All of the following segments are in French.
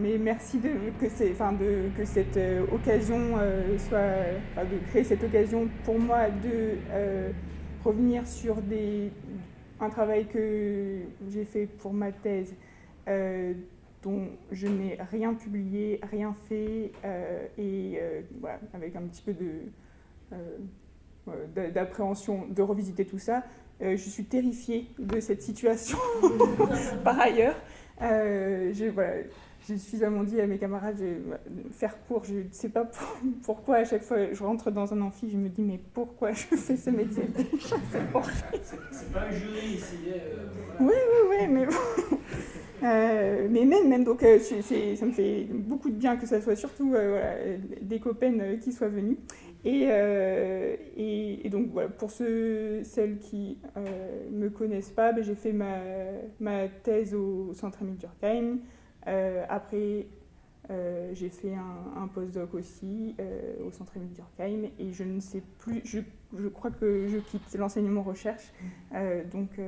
Mais merci que cette occasion de créer cette occasion pour moi de revenir sur un travail que j'ai fait pour ma thèse, dont je n'ai rien publié, rien fait, voilà, avec un petit peu d'appréhension de revisiter tout ça. Je suis terrifiée de cette situation par ailleurs. Voilà, j'ai suffisamment dit à mes camarades, faire court, je ne sais pas pourquoi à chaque fois je rentre dans un amphi, je me dis mais pourquoi je fais ce métier déjà, c'est horrible. C'est pas un jury ici. Voilà. Oui, mais bon. Mais même donc ça me fait beaucoup de bien que ça soit surtout voilà, des copaines qui soient venues. Et donc voilà, pour celles qui me connaissent pas, j'ai fait ma thèse au Centre Émile Durkheim. Après, j'ai fait un postdoc aussi au Centre Émile Durkheim, et je ne sais plus, je crois que je quitte l'enseignement recherche. Donc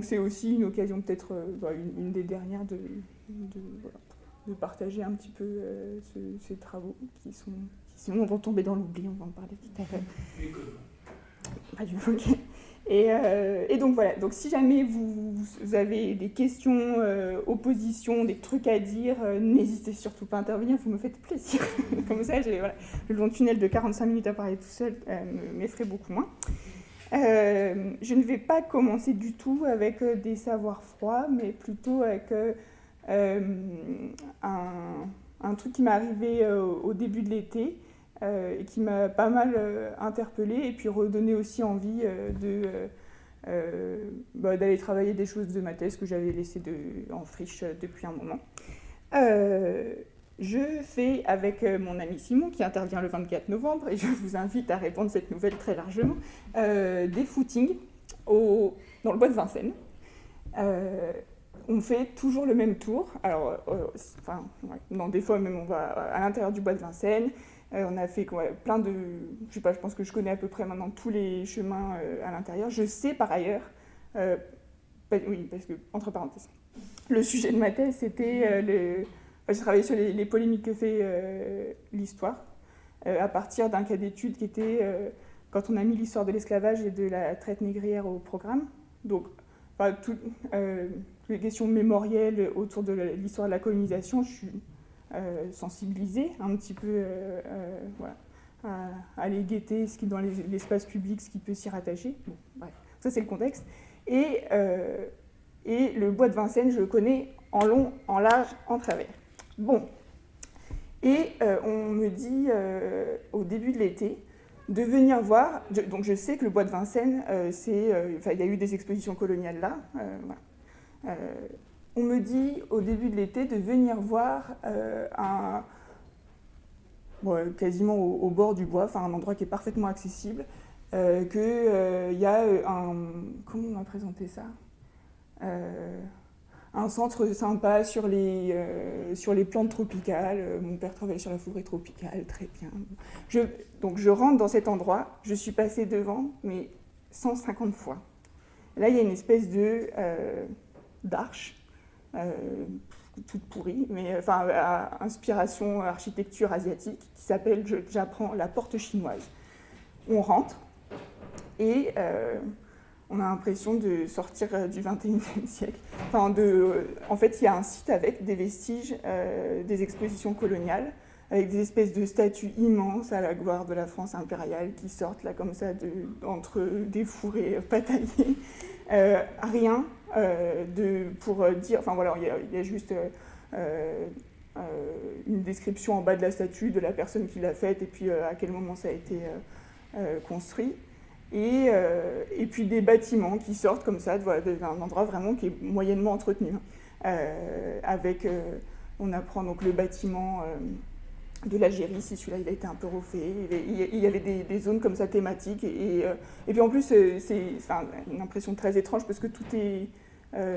c'est aussi une occasion, peut-être une des dernières, de partager un petit peu ces travaux qui sinon vont tomber dans l'oubli, on va en parler tout à l'heure. Pas du tout, ok. Et donc voilà, donc si jamais vous avez des questions, oppositions, des trucs à dire, n'hésitez surtout pas à intervenir, vous me faites plaisir. Comme ça, voilà, le long tunnel de 45 minutes à parler tout seul m'effraie beaucoup moins. Je ne vais pas commencer du tout avec des savoirs froids, mais plutôt avec un truc qui m'est arrivé au début de l'été et qui m'a pas mal interpellée, et puis redonné aussi envie d'aller travailler des choses de ma thèse que j'avais laissées en friche depuis un moment. Je fais avec mon ami Simon, qui intervient le 24 novembre, et je vous invite à répondre à cette nouvelle très largement, des footings dans le bois de Vincennes. On fait toujours le même tour. Alors, des fois même on va à l'intérieur du bois de Vincennes. On a fait plein de... Je sais pas, je pense que je connais à peu près maintenant tous les chemins à l'intérieur. Je sais par ailleurs... oui, parce que, entre parenthèses, le sujet de ma thèse, c'était... j'ai travaillé sur les polémiques que fait l'histoire, à partir d'un cas d'étude qui était quand on a mis l'histoire de l'esclavage et de la traite négrière au programme. Donc, toutes les questions mémorielles autour de l'histoire de la colonisation, je suis sensibilisée un petit peu voilà, à aller guetter ce qui est dans l'espace public, ce qui peut s'y rattacher. Bon, bref, ça c'est le contexte. Et le bois de Vincennes, je le connais en long, en large, en travers. Bon, et on me dit au début de l'été de venir voir, donc je sais que le bois de Vincennes, il y a eu des expositions coloniales là, voilà. On me dit au début de l'été de venir voir quasiment au bord du bois, un endroit qui est parfaitement accessible, qu'il y a comment on m'a présenté ça, un centre sympa sur les plantes tropicales. Mon père travaillait sur la forêt tropicale, très bien. Donc je rentre dans cet endroit, je suis passée devant, mais 150 fois. Là, il y a une espèce d'arche, toute pourrie, mais à inspiration architecture asiatique, qui s'appelle, j'apprends, la porte chinoise. On rentre et... on a l'impression de sortir du XXIe siècle. En fait, il y a un site avec des vestiges des expositions coloniales, avec des espèces de statues immenses à la gloire de la France impériale qui sortent là comme ça entre des fourrés pas taillés. Rien pour dire... il y a juste une description en bas de la statue de la personne qui l'a faite et puis à quel moment ça a été construit. Et puis des bâtiments qui sortent comme ça d'un endroit vraiment qui est moyennement entretenu. On apprend donc le bâtiment de l'Algérie, si celui-là il a été un peu refait. Il y avait des zones comme ça thématiques. Et puis en plus, c'est une impression très étrange parce que tout est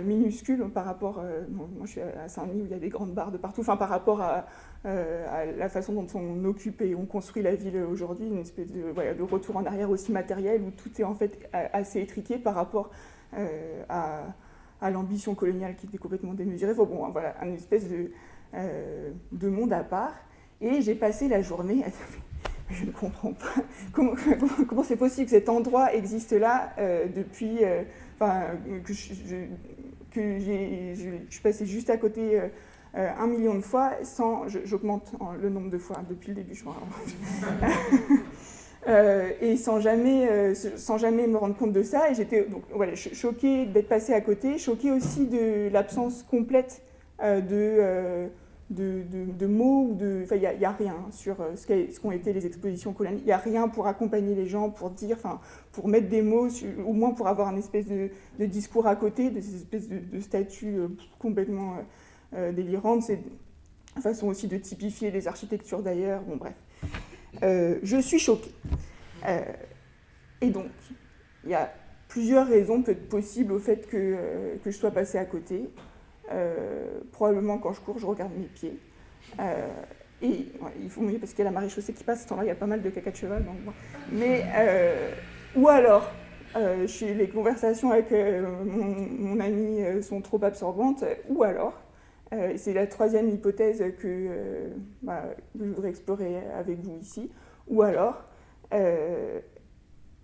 minuscule par rapport... moi je suis à Saint-Denis où il y a des grandes barres de partout. Par rapport à la façon dont on occupe et on construit la ville aujourd'hui, une espèce de retour en arrière aussi matériel où tout est en fait assez étriqué par rapport à à l'ambition coloniale qui était complètement démesurée. Enfin, bon, voilà, une espèce de monde à part. Et j'ai passé la journée à dire, je ne comprends pas comment c'est possible que cet endroit existe là depuis... que je suis passée juste à côté 1 million de fois, j'augmente le nombre de fois depuis le début, je crois. Et sans jamais me rendre compte de ça. Et j'étais donc, voilà, choquée d'être passée à côté, choquée aussi de l'absence complète de mots. Enfin, il n'y a rien sur ce qu'ont été les expositions coloniales. Il n'y a rien pour accompagner les gens, pour dire, pour mettre des mots, au moins pour avoir un espèce de discours à côté, de ces espèces de statues complètement délirantes. C'est une façon aussi de typifier les architectures d'ailleurs. Bon, bref. Je suis choquée. Et donc, il y a plusieurs raisons peut-être possibles au fait que je sois passée à côté. Probablement quand je cours, je regarde mes pieds. Et ouais, il faut mieux parce qu'il y a la marée-chaussée qui passe, à ce temps-là, il y a pas mal de caca de cheval. Donc, bon. Mais, ou alors, les conversations avec mon ami sont trop absorbantes, ou alors, c'est la troisième hypothèse que je voudrais explorer avec vous ici, ou alors, il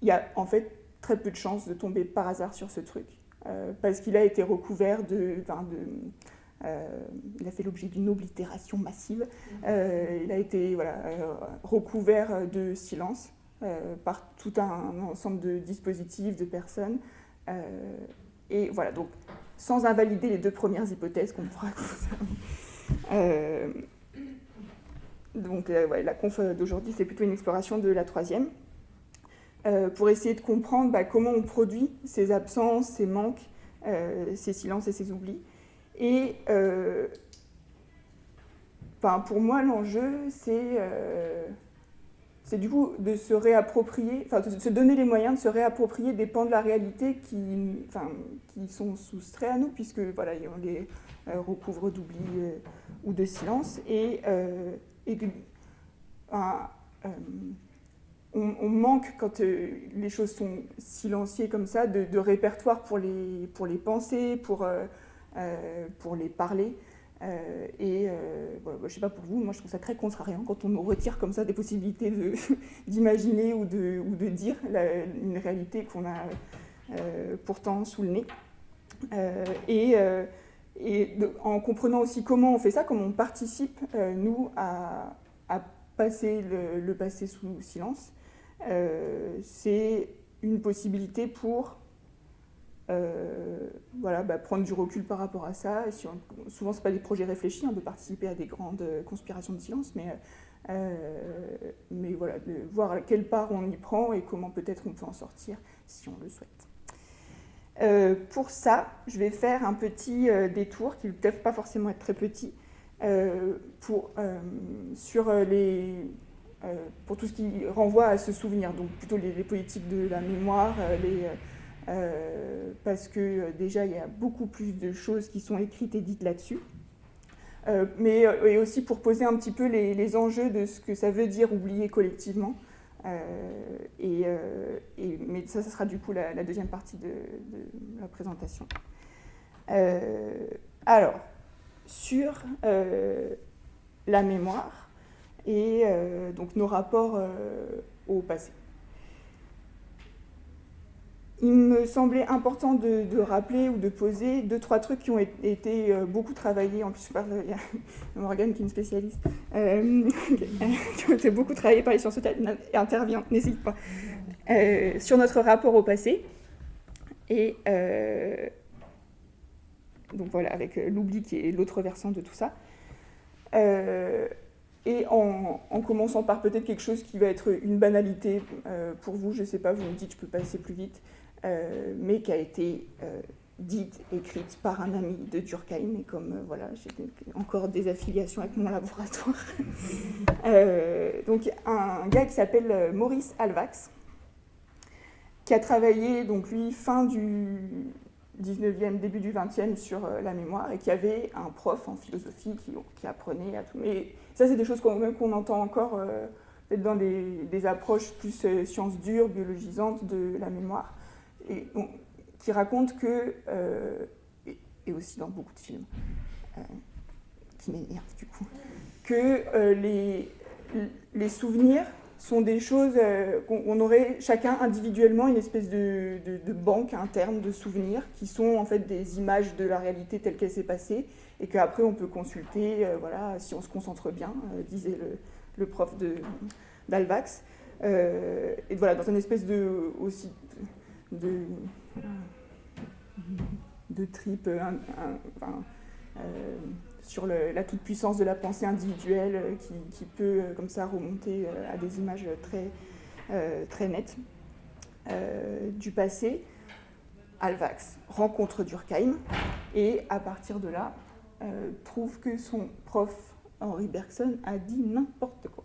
y a en fait très peu de chances de tomber par hasard sur ce truc. Parce qu'il a été recouvert il a fait l'objet d'une oblitération massive. Il a été recouvert de silence par tout un ensemble de dispositifs, de personnes. Et voilà, donc sans invalider les deux premières hypothèses qu'on pourra donc la conf d'aujourd'hui, c'est plutôt une exploration de la troisième. Pour essayer de comprendre comment on produit ces absences, ces manques, ces silences et ces oublis. Et pour moi, l'enjeu, c'est du coup de se réapproprier, de se donner les moyens de se réapproprier des pans de la réalité qui sont soustraits à nous, puisque voilà, on les recouvre d'oubli ou de silence. On manque, quand les choses sont silenciées comme ça, de répertoire pour les penser, pour les parler. Je ne sais pas pour vous, moi je trouve ça très contrariant quand on nous retire comme ça des possibilités d'imaginer ou de dire une réalité qu'on a pourtant sous le nez. En comprenant aussi comment on fait ça, comment on participe, nous, à passer le passé sous silence, c'est une possibilité pour prendre du recul par rapport à ça. Et souvent, ce n'est pas des projets réfléchis de participer à des grandes conspirations de silence, mais voilà, de voir quelle part on y prend et comment peut-être on peut en sortir si on le souhaite. Pour ça, je vais faire un petit détour qui ne peut pas forcément être très petit pour tout ce qui renvoie à ce souvenir, donc plutôt les politiques de la mémoire, parce que déjà il y a beaucoup plus de choses qui sont écrites et dites là-dessus, mais et aussi pour poser un petit peu les enjeux de ce que ça veut dire oublier collectivement, mais ça sera du coup la deuxième partie de la présentation. Alors, sur la mémoire et donc nos rapports au passé. Il me semblait important de rappeler ou de poser 2-3 trucs qui ont été beaucoup travaillés. En plus, il y a Morgane qui est une spécialiste, qui ont été beaucoup travaillés par les sciences sociales. Intervient, n'hésite pas. Sur notre rapport au passé. Et donc voilà, avec l'oubli qui est l'autre versant de tout ça. Et en commençant par peut-être quelque chose qui va être une banalité pour vous, je ne sais pas, vous me dites je peux passer plus vite, mais qui a été dite, écrite par un ami de Durkheim, et comme voilà, j'ai encore des affiliations avec mon laboratoire. Donc un gars qui s'appelle Maurice Halbwachs, qui a travaillé, donc lui, fin du 19e, début du 20e sur la mémoire, et qui avait un prof en philosophie qui apprenait à tout. Mais ça, c'est des choses qu'on entend encore peut-être dans des approches plus sciences dures, biologisantes de la mémoire, et qui racontent que et aussi dans beaucoup de films, qui m'énervent du coup, que les souvenirs sont des choses qu'on aurait chacun individuellement une espèce de banque interne de souvenirs qui sont en fait des images de la réalité telle qu'elle s'est passée et qu'après on peut consulter, voilà, si on se concentre bien, disait le prof d'Alvax. Et voilà, dans une espèce aussi de trip sur la toute-puissance de la pensée individuelle qui peut comme ça remonter à des images très nettes du passé. Alvax rencontre Durkheim et à partir de là trouve que son prof Henri Bergson a dit n'importe quoi.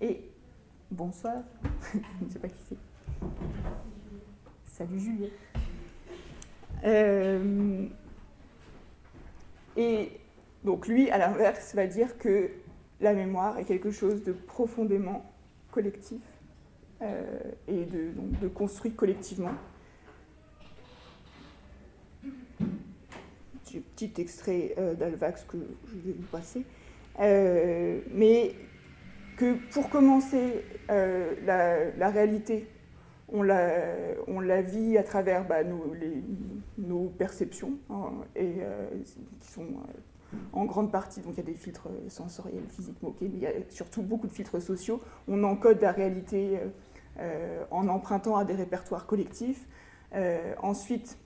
Et bonsoir, je ne sais pas qui c'est. Salut Juliette. Et donc lui, à l'inverse, va dire que la mémoire est quelque chose de profondément collectif et de construit collectivement. J'ai un petit extrait d'Alvax que je vais vous passer. Mais que pour commencer, la réalité, on la vit à travers nos perceptions, hein, et qui sont en grande partie, donc il y a des filtres sensoriels, physiques, moqués, mais il y a surtout beaucoup de filtres sociaux. On encode la réalité en empruntant à des répertoires collectifs. Ensuite,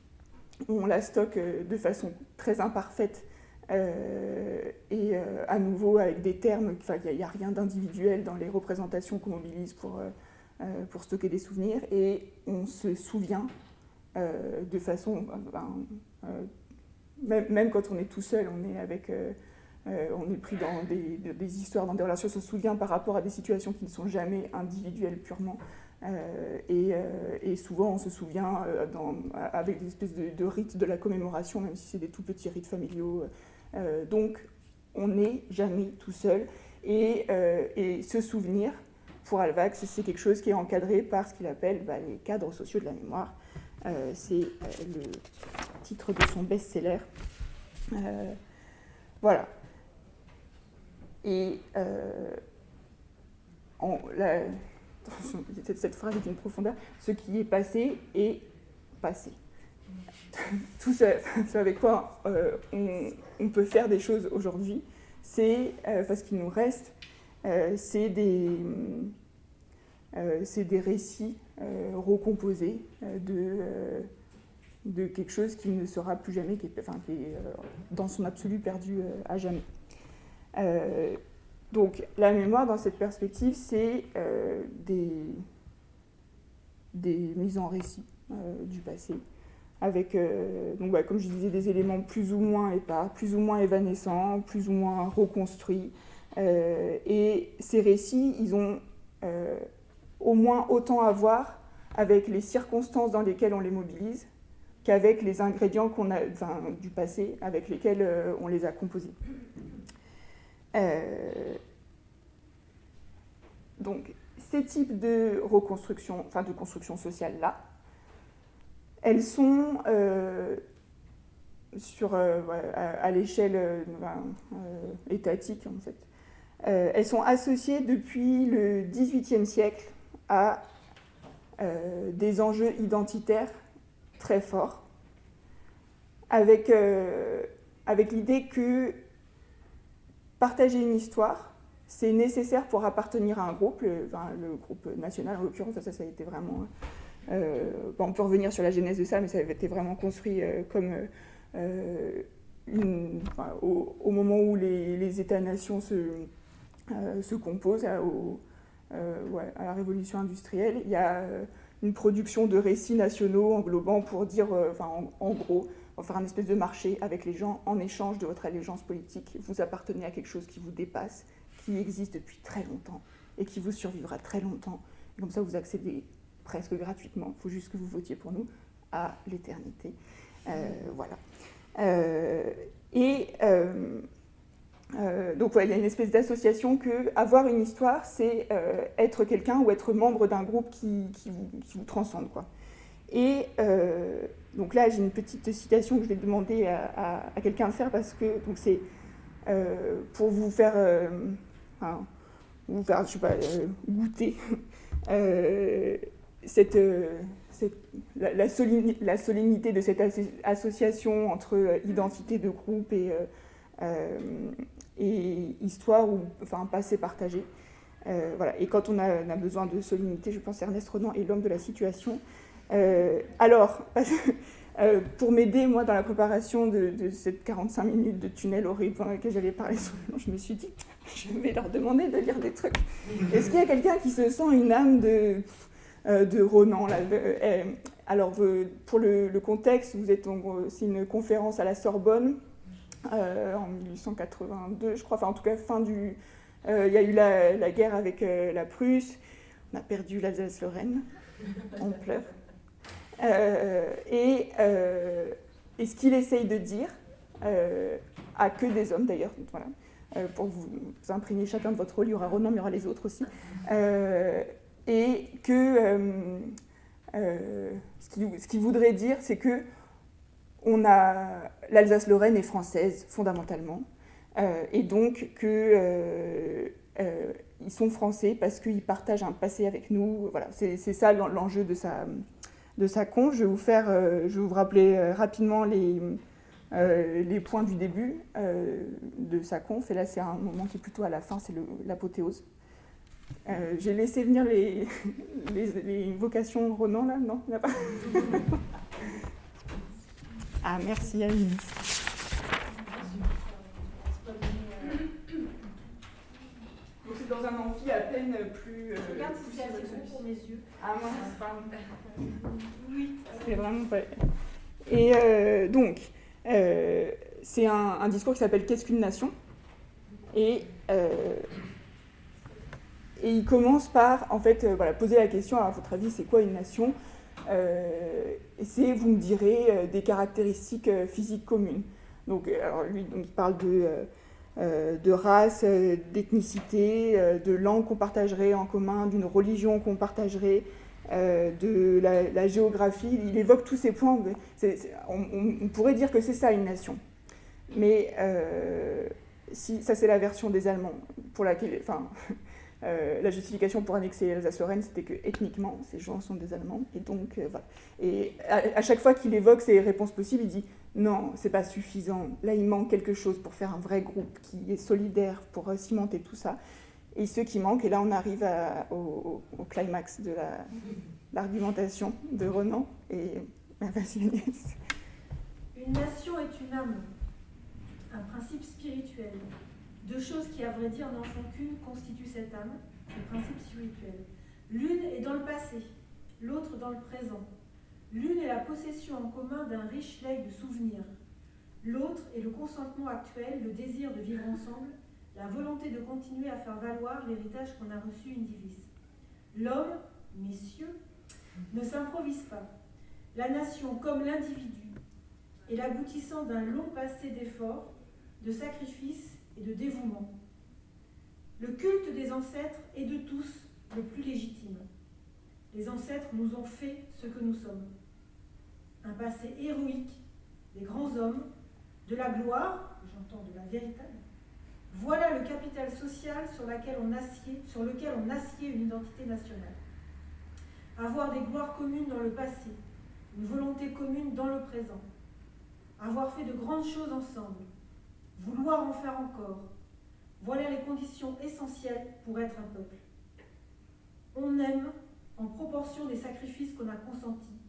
on la stocke de façon très imparfaite et à nouveau avec des termes, il n'y a rien d'individuel dans les représentations qu'on mobilise pour stocker des souvenirs, et on se souvient de façon... même quand on est tout seul, on est pris dans des histoires, dans des relations, on se souvient par rapport à des situations qui ne sont jamais individuelles purement. Et souvent, on se souvient avec des espèces de rites de la commémoration, même si c'est des tout petits rites familiaux. Donc, on n'est jamais tout seul. Et ce souvenir, pour Alvax, c'est quelque chose qui est encadré par ce qu'il appelle les cadres sociaux de la mémoire. C'est le titre de son best-seller. Voilà. Et cette phrase est d'une profondeur. Ce qui est passé est passé. Tout ce avec quoi on peut faire des choses aujourd'hui, c'est, ce qu'il nous reste, c'est des récits recomposés de quelque chose qui ne sera plus jamais, qui est dans son absolu perdu à jamais. Donc la mémoire, dans cette perspective, c'est des mises en récit du passé, avec, comme je disais, des éléments plus ou moins épars, plus ou moins évanescents, plus ou moins reconstruits. Et ces récits, ils ont au moins autant à voir avec les circonstances dans lesquelles on les mobilise qu'avec les ingrédients du passé avec lesquels on les a composés. Donc, ces types de reconstruction, de construction sociale-là, elles sont à l'échelle étatique, en fait. Elles sont associées depuis le XVIIIe siècle à des enjeux identitaires très forts, avec l'idée que partager une histoire, c'est nécessaire pour appartenir à un groupe, le groupe national en l'occurrence, ça a été vraiment... on peut revenir sur la genèse de ça, mais ça a été vraiment construit comme au moment où les États-nations se composent, à la révolution industrielle. Il y a une production de récits nationaux englobant pour dire, en gros, on va faire un espèce de marché avec les gens en échange de votre allégeance politique. Vous appartenez à quelque chose qui vous dépasse, qui existe depuis très longtemps et qui vous survivra très longtemps. Et comme ça, vous accédez presque gratuitement, il faut juste que vous votiez pour nous, à l'éternité. Voilà. Donc, il y a une espèce d'association que avoir une histoire, c'est être quelqu'un ou être membre d'un groupe qui vous transcende, quoi. Et donc là, j'ai une petite citation que je vais demander à quelqu'un de faire parce que donc c'est pour vous faire, je sais pas, goûter la solennité de cette association entre identité de groupe et histoire ou enfin passé partagé. Voilà. Et quand on a besoin de solennité, je pense Ernest Renan est l'homme de la situation. Alors, pour m'aider, moi, dans la préparation de cette 45 minutes de tunnel horrible pendant laquelle j'allais parler sur le long, je me suis dit, je vais leur demander de lire des trucs. Est-ce qu'il y a quelqu'un qui se sent une âme de Renan là, alors, pour le contexte, c'est une conférence à la Sorbonne en 1882, je crois, enfin en tout cas fin du... Il y a eu la guerre avec la Prusse, on a perdu l'Alsace-Lorraine, on pleure. Et ce qu'il essaye de dire, à que des hommes d'ailleurs, voilà, pour vous imprégner chacun de votre rôle, il y aura Renan, mais il y aura les autres aussi, et que ce qu'il voudrait dire, c'est que l'Alsace-Lorraine est française fondamentalement, et donc qu'ils sont français parce qu'ils partagent un passé avec nous. Voilà, c'est ça l'enjeu de sa conf. Je vais vous rappeler rapidement les points du début de sa conf, et là c'est un moment qui est plutôt à la fin, c'est l'apothéose. J'ai laissé venir les vocations Renan, là, non, il n'y en a pas. Ah, merci Aline. Donc c'est dans un amphi à peine plus... Regarde si c'est assez bon pour mes yeux. Ah mince, pardon. Oui. C'est vraiment pas... Et donc, c'est un discours qui s'appelle « Qu'est-ce qu'une nation ?» et il commence par, en fait, poser la question, à votre avis, c'est quoi une nation ? Et c'est, vous me direz, des caractéristiques physiques communes. Donc, alors lui, il parle de race, d'ethnicité, de langue qu'on partagerait en commun, d'une religion qu'on partagerait, de la géographie. Il évoque tous ces points. On pourrait dire que c'est ça une nation. Mais ça, c'est la version des Allemands, pour laquelle... la justification pour annexer l'Alsace-Lorraine, c'était que ethniquement, ces gens sont des Allemands. Et donc, voilà. Et à chaque fois qu'il évoque ces réponses possibles, il dit non, c'est pas suffisant. Là, il manque quelque chose pour faire un vrai groupe qui est solidaire, pour cimenter tout ça. Et ce qui manque, et là, on arrive au climax de l'argumentation de Renan. Et vas-y, Agnès. Une nation est une âme, un principe spirituel. Deux choses qui, à vrai dire, n'en font qu'une constituent cette âme, le principe spirituel. L'une est dans le passé, l'autre dans le présent. L'une est la possession en commun d'un riche legs de souvenirs. L'autre est le consentement actuel, le désir de vivre ensemble, la volonté de continuer à faire valoir l'héritage qu'on a reçu in divis. L'homme, messieurs, ne s'improvise pas. La nation, comme l'individu, est l'aboutissant d'un long passé d'efforts, de sacrifices et de dévouement. Le culte des ancêtres est de tous le plus légitime. Les ancêtres nous ont fait ce que nous sommes. Un passé héroïque, des grands hommes, de la gloire, j'entends de la véritable. Voilà le capital social sur lequel on assied une identité nationale. Avoir des gloires communes dans le passé, une volonté commune dans le présent. Avoir fait de grandes choses ensemble. Vouloir en faire encore, voilà les conditions essentielles pour être un peuple. On aime en proportion des sacrifices qu'on a consentis,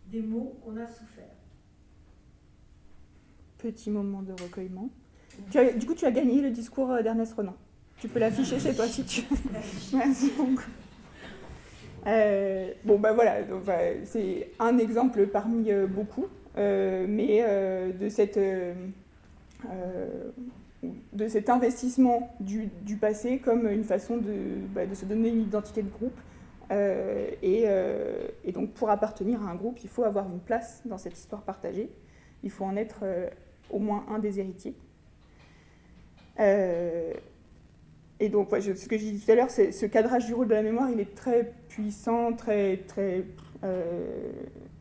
des maux qu'on a souffert. Petit moment de recueillement. Du coup, tu as gagné le discours d'Ernest Renan. Tu peux l'afficher chez toi si tu veux. Merci beaucoup. Voilà, donc, c'est un exemple parmi beaucoup, mais de cet investissement du passé comme une façon de se donner une identité de groupe. Et donc, pour appartenir à un groupe, il faut avoir une place dans cette histoire partagée. Il faut en être au moins un des héritiers. Et donc, ce que j'ai dit tout à l'heure, c'est ce cadrage du rôle de la mémoire, il est très puissant, très, très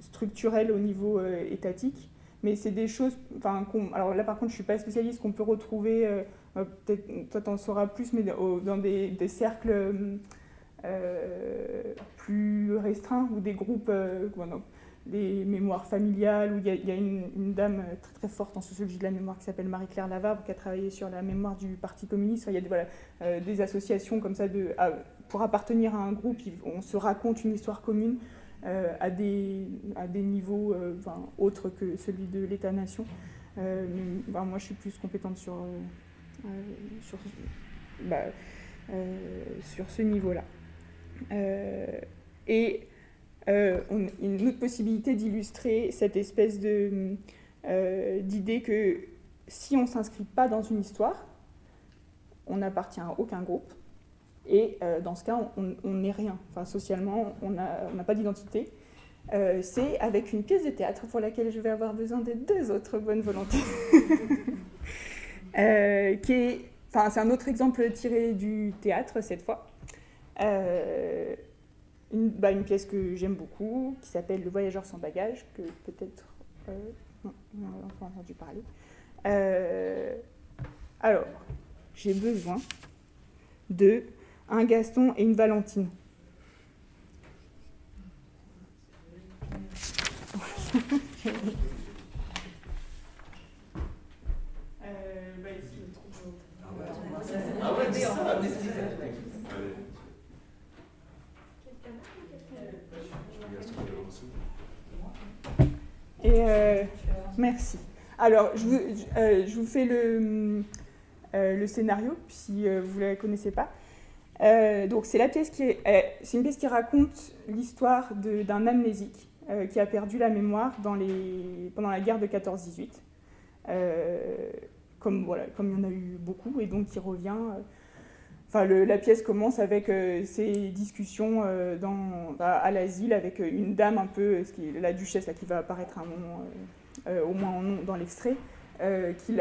structurelles au niveau étatique, mais c'est des choses, alors là par contre je ne suis pas spécialiste, qu'on peut retrouver, peut-être toi tu en sauras plus, mais dans des cercles plus restreints ou des groupes, des mémoires familiales, où il y a une dame très très forte en sociologie de la mémoire qui s'appelle Marie-Claire Lavabre, qui a travaillé sur la mémoire du Parti communiste. Enfin, il y a des associations comme ça, pour appartenir à un groupe, on se raconte une histoire commune à des niveaux autres que celui de l'État-nation. Moi je suis plus compétente sur ce niveau-là. Une autre possibilité d'illustrer cette espèce d'idée que si on ne s'inscrit pas dans une histoire, on n'appartient à aucun groupe, et dans ce cas, on n'est rien. Enfin, socialement, on n'a pas d'identité. C'est avec une pièce de théâtre pour laquelle je vais avoir besoin de 2 autres bonnes volontés. C'est un autre exemple tiré du théâtre, cette fois. Une pièce que j'aime beaucoup, qui s'appelle Le Voyageur sans bagage, que peut-être on a pas entendu parler. Alors, j'ai besoin de un Gaston et une Valentine. Merci. Alors, je vous fais le scénario, si vous ne la connaissez pas. Donc, c'est une pièce qui raconte l'histoire d'un amnésique qui a perdu la mémoire pendant la guerre de 14-18. Comme il y en a eu beaucoup, et donc qui revient. La pièce commence avec ces discussions à l'asile avec une dame un peu, la duchesse là, qui va apparaître un moment, au moins dans l'extrait, qui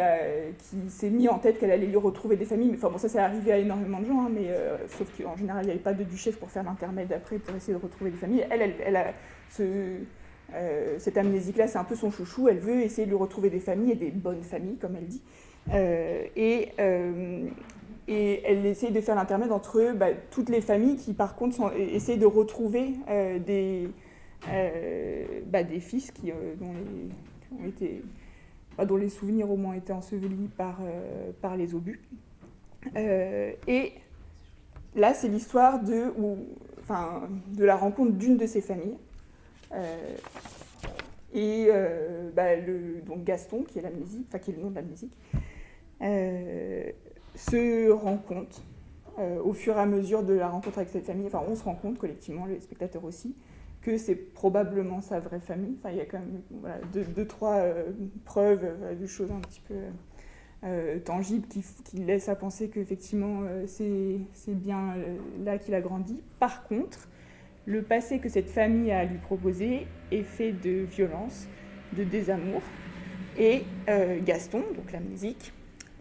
s'est mis en tête qu'elle allait lui retrouver des familles. Mais ça c'est arrivé à énormément de gens, hein, mais sauf qu'en général il n'y avait pas de duchesse pour faire l'intermède après pour essayer de retrouver des familles. Elle a cette amnésique-là, c'est un peu son chouchou. Elle veut essayer de lui retrouver des familles, et des bonnes familles, comme elle dit. Et elle essaye de faire l'intermède entre toutes les familles qui, par contre, essayent de retrouver des fils dont les souvenirs au moins étaient ensevelis par les obus. Et là, c'est l'histoire de la rencontre d'une de ces familles. Donc Gaston, qui est l'amnésique, qui est le nom de l'amnésique, se rend compte, au fur et à mesure de la rencontre avec cette famille, on se rend compte collectivement, les spectateurs aussi, que c'est probablement sa vraie famille. Il y a quand même 2-3 preuves de choses un petit peu tangibles qui laissent à penser qu'effectivement c'est bien là qu'il a grandi. Par contre, le passé que cette famille a à lui proposer est fait de violence, de désamour, et Gaston, donc l'amnésique,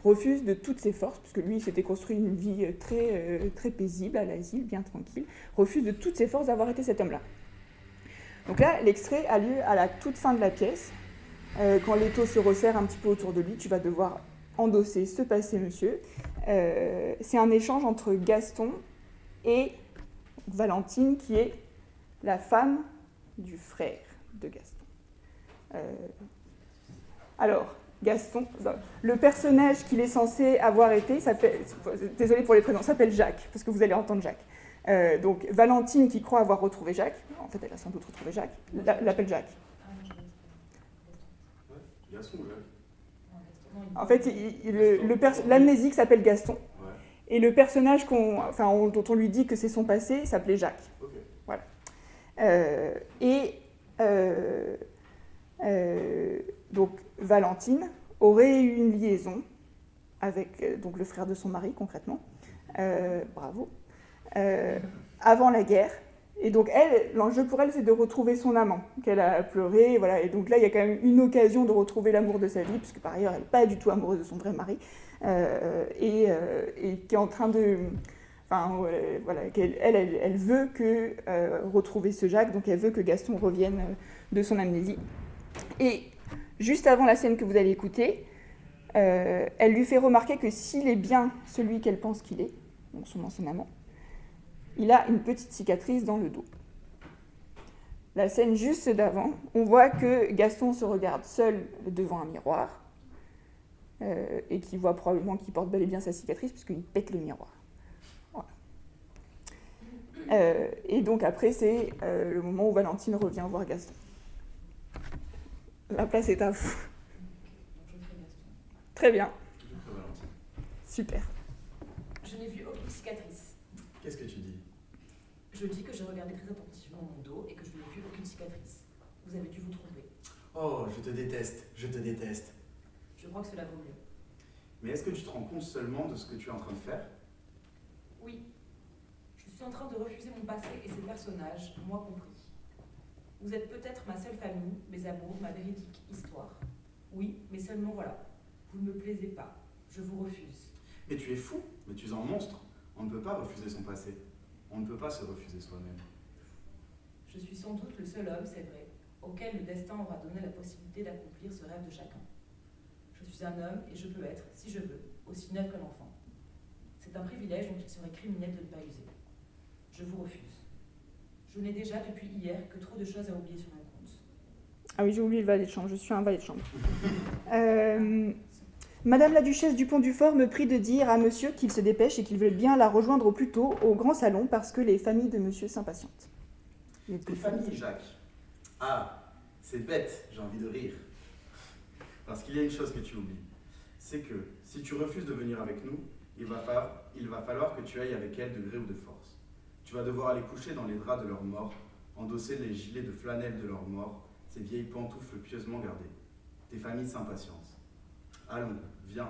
refuse de toutes ses forces, puisque lui il s'était construit une vie très paisible à l'asile, bien tranquille, refuse de toutes ses forces d'avoir été cet homme-là. Donc là, l'extrait a lieu à la toute fin de la pièce, quand l'étau se resserre un petit peu autour de lui. Tu vas devoir endosser ce passé, monsieur. C'est un échange entre Gaston et Valentine, qui est la femme du frère de Gaston. Alors, Gaston, le personnage qu'il est censé avoir été, désolé pour les prénoms, s'appelle Jacques, parce que vous allez entendre Jacques. Donc Valentine, qui croit avoir retrouvé Jacques, en fait elle a sans doute retrouvé Jacques, l'appelle Jacques. En fait, l'amnésique s'appelle Gaston, et le personnage dont on lui dit que c'est son passé s'appelait Jacques. Okay. Voilà. Donc Valentine aurait eu une liaison avec donc le frère de son mari, concrètement. Bravo. Avant la guerre. Et donc l'enjeu pour elle, c'est de retrouver son amant, qu'elle a pleuré, voilà. Et donc là, il y a quand même une occasion de retrouver l'amour de sa vie, puisque par ailleurs, elle n'est pas du tout amoureuse de son vrai mari, et qui est en train de Enfin, voilà, elle veut retrouver ce Jacques, donc elle veut que Gaston revienne de son amnésie. Et juste avant la scène que vous allez écouter, elle lui fait remarquer que s'il est bien celui qu'elle pense qu'il est, donc son ancien amant, il a une petite cicatrice dans le dos. La scène juste d'avant, on voit que Gaston se regarde seul devant un miroir et qu'il voit probablement qu'il porte bel et bien sa cicatrice puisqu'il pète le miroir. Et donc après, c'est le moment où Valentine revient voir Gaston. La place est à vous. Très bien. Super. Je n'ai vu aucune cicatrice. Qu'est-ce que tu dis? Je dis que j'ai regardé très attentivement mon dos et que je n'ai vu aucune cicatrice. Vous avez dû vous tromper. Oh, je te déteste, je te déteste. Je crois que cela vaut mieux. Mais est-ce que tu te rends compte seulement de ce que tu es en train de faire? Oui. Je suis en train de refuser mon passé et ses personnages, moi compris. Vous êtes peut-être ma seule famille, mes amours, ma véridique histoire. Oui, mais seulement voilà. Vous ne me plaisez pas. Je vous refuse. Mais tu es fou, mais tu es un monstre. On ne peut pas refuser son passé. On ne peut pas se refuser soi-même. Je suis sans doute le seul homme, c'est vrai, auquel le destin aura donné la possibilité d'accomplir ce rêve de chacun. Je suis un homme et je peux être, si je veux, aussi neuf qu'un enfant. C'est un privilège dont il serait criminel de ne pas user. Je vous refuse. Je n'ai déjà, depuis hier, que trop de choses à oublier sur mon compte. Ah oui, j'ai oublié le valet de chambre, je suis un valet de chambre. Madame la duchesse du Pont-du-Fort me prie de dire à monsieur qu'il se dépêche et qu'il veut bien la rejoindre au plus tôt au grand salon parce que les familles de monsieur s'impatientent. Les familles, Jacques? Ah, c'est bête, j'ai envie de rire. Parce qu'il y a une chose que tu oublies, c'est que si tu refuses de venir avec nous, il va falloir que tu ailles avec elle de gré ou de force. Tu vas devoir aller coucher dans les draps de leur mort, endosser les gilets de flanelle de leur mort, ces vieilles pantoufles pieusement gardées. Tes familles s'impatientent. Allons, viens,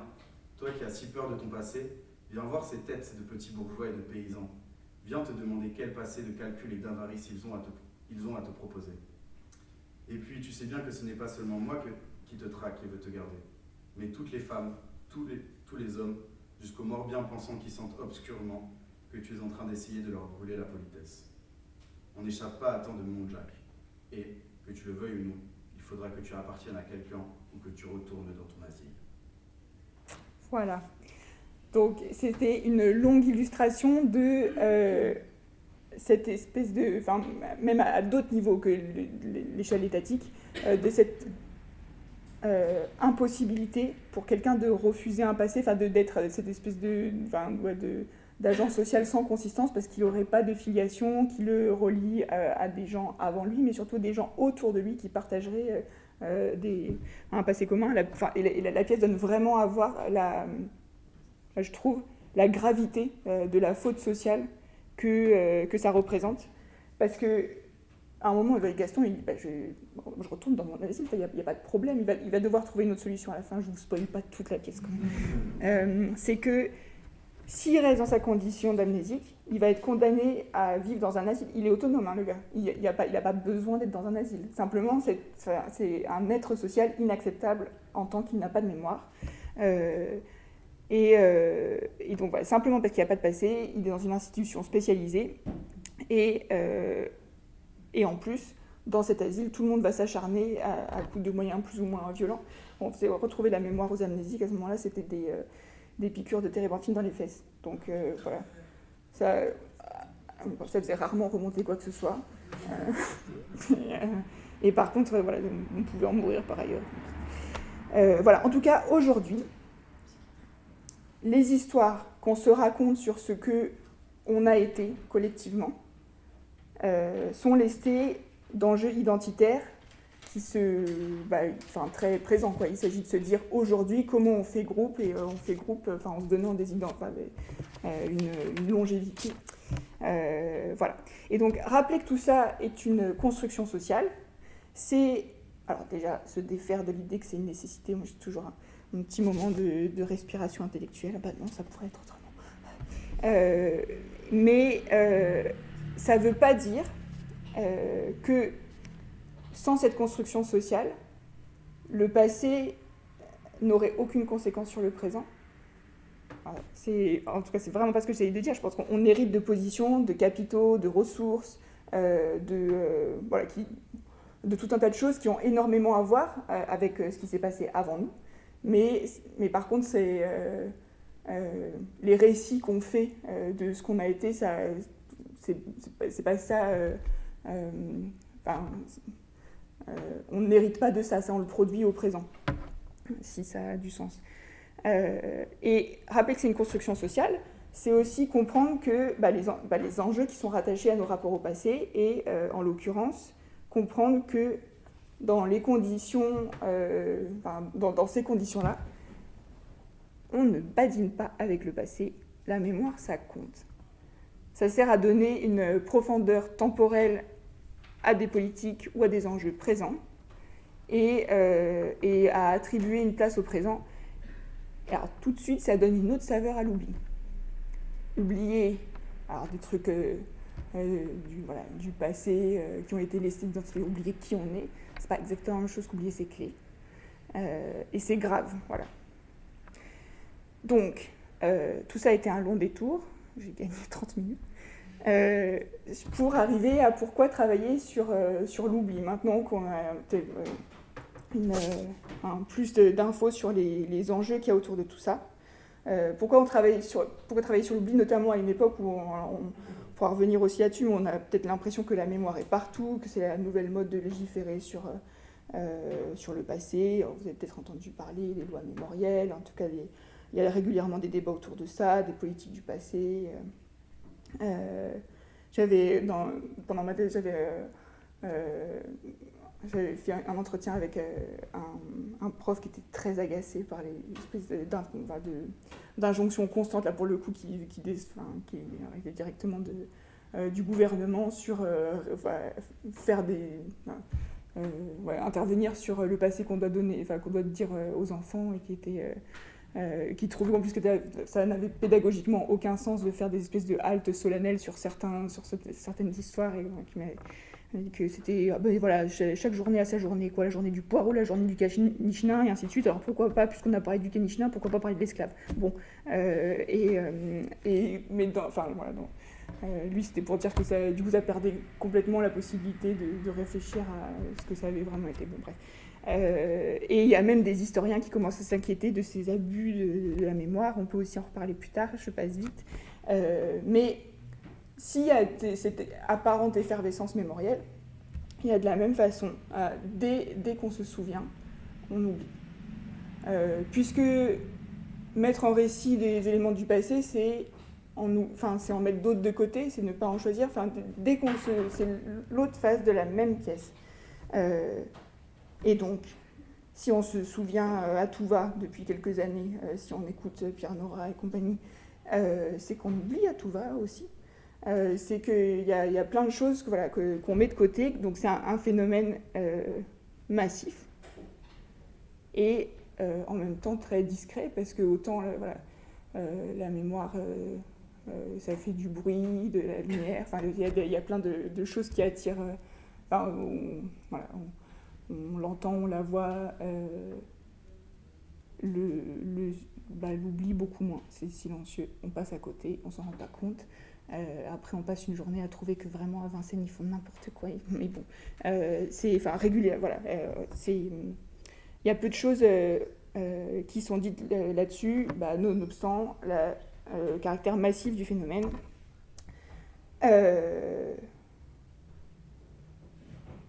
toi qui as si peur de ton passé, viens voir ces têtes de petits bourgeois et de paysans. Viens te demander quel passé de calcul et d'avarice ils ont à te proposer. Et puis tu sais bien que ce n'est pas seulement moi qui te traque et veut te garder, mais toutes les femmes, tous les hommes, jusqu'aux morts bien pensants qui sentent obscurement que tu es en train d'essayer de leur brûler la politesse. On n'échappe pas à tant de monde, Jacques. Et, que tu le veuilles ou non, il faudra que tu appartiennes à quelqu'un ou que tu retournes dans ton asile. Voilà. Donc, c'était une longue illustration de cette espèce de... Enfin, même à d'autres niveaux que l'échelle étatique, de cette impossibilité pour quelqu'un de refuser un passé, enfin, d'être cette espèce d'agent social sans consistance parce qu'il n'aurait pas de filiation qui le relie à des gens avant lui, mais surtout des gens autour de lui qui partageraient un passé commun. La pièce donne vraiment à voir, je trouve, la gravité de la faute sociale que ça représente. Parce que à un moment, Gaston, il dit je retourne dans mon asile, il n'y a pas de problème, il va devoir trouver une autre solution à la fin, je ne vous spoil pas toute la pièce quand même. C'est que s'il reste dans sa condition d'amnésique, il va être condamné à vivre dans un asile. Il est autonome, le gars. Il n'a pas besoin d'être dans un asile. Simplement, c'est un être social inacceptable en tant qu'il n'a pas de mémoire. Et donc, voilà, simplement parce qu'il n'y a pas de passé, il est dans une institution spécialisée. Et en plus, dans cet asile, tout le monde va s'acharner à coup de moyens plus ou moins violents. On sait retrouver la mémoire aux amnésiques. À ce moment-là, c'était des piqûres de térébenthine dans les fesses. Donc voilà, ça faisait rarement remonter quoi que ce soit. Et par contre, voilà, on pouvait en mourir par ailleurs. Voilà, en tout cas, aujourd'hui, les histoires qu'on se raconte sur ce qu'on a été collectivement sont lestées d'enjeux identitaires qui très présents, quoi. Il s'agit de se dire aujourd'hui comment on fait groupe, et on fait groupe en se donnant une longévité. Voilà. Et donc, rappeler que tout ça est une construction sociale, c'est, alors déjà, se défaire de l'idée que c'est une nécessité. Moi, j'ai toujours un petit moment de respiration intellectuelle. Bah non, ça pourrait être autrement. Mais ça ne veut pas dire que sans cette construction sociale, le passé n'aurait aucune conséquence sur le présent en tout cas, c'est vraiment pas ce que j'essaie de dire. Je pense qu'on hérite de positions, de capitaux, de ressources, de tout un tas de choses qui ont énormément à voir avec ce qui s'est passé avant nous. Mais par contre, les récits qu'on fait de ce qu'on a été, ça, c'est pas ça. On n'hérite pas de ça, ça on le produit au présent, si ça a du sens. Et rappeler que c'est une construction sociale, c'est aussi comprendre que les enjeux qui sont rattachés à nos rapports au passé, et en l'occurrence, comprendre que dans les conditions, dans ces conditions-là, on ne badine pas avec le passé. La mémoire, ça compte. Ça sert à donner une profondeur temporelle à des politiques ou à des enjeux présents et à attribuer une place au présent. Et alors tout de suite, ça donne une autre saveur à l'oubli. Oublier des trucs du passé qui ont été laissés d'identifier, oublier qui on est, c'est pas exactement la même chose qu'oublier ses clés. Et c'est grave, voilà. Donc, tout ça a été un long détour, j'ai gagné 30 minutes, pour arriver à pourquoi travailler sur l'oubli. Maintenant qu'on a peut-être plus d'infos sur les enjeux qu'il y a autour de tout ça. Pourquoi travailler sur l'oubli, notamment à une époque où on pourra revenir aussi là-dessus, où on a peut-être l'impression que la mémoire est partout, que c'est la nouvelle mode de légiférer sur le passé. Alors, vous avez peut-être entendu parler des lois mémorielles, en tout cas il y a régulièrement des débats autour de ça, des politiques du passé. Pendant ma thèse, j'avais fait un entretien avec un prof qui était très agacé par les espèces d'injonctions constantes, là pour le coup, qui arrivaient directement du gouvernement sur faire intervenir sur le passé qu'on doit donner, qu'on doit dire aux enfants, et qui trouvaient en plus que ça n'avait pédagogiquement aucun sens de faire des espèces de haltes solennelles sur certaines histoires, et qui m'avait dit que c'était chaque journée à sa journée, la journée du poireau, la journée du Kanichna, et ainsi de suite. Alors pourquoi pas, puisqu'on a parlé du Kanichna, pourquoi pas parler de l'esclave. Bon, lui c'était pour dire que ça, du coup, ça perdait complètement la possibilité de réfléchir à ce que ça avait vraiment été. Bon, bref. Et il y a même des historiens qui commencent à s'inquiéter de ces abus de la mémoire. On peut aussi en reparler plus tard, je passe vite. Mais s'il y a cette apparente effervescence mémorielle, il y a de la même façon, dès qu'on se souvient, on oublie. Puisque mettre en récit des éléments du passé, c'est en mettre d'autres de côté, c'est ne pas en choisir. C'est l'autre face de la même pièce. Et donc, si on se souvient à tout va depuis quelques années, si on écoute Pierre Nora et compagnie, c'est qu'on oublie à tout va aussi. C'est qu'il y a plein de choses qu'on met de côté, donc c'est un phénomène massif et en même temps très discret, parce que autant la mémoire, ça fait du bruit, de la lumière, il y a plein de choses qui attirent, on l'entend, on la voit, l'oubli beaucoup moins, c'est silencieux, on passe à côté, on s'en rend pas compte. Après on passe une journée à trouver que vraiment à Vincennes ils font n'importe quoi, mais bon, c'est régulier, voilà. Il y a peu de choses qui sont dites là-dessus, nonobstant le caractère massif du phénomène.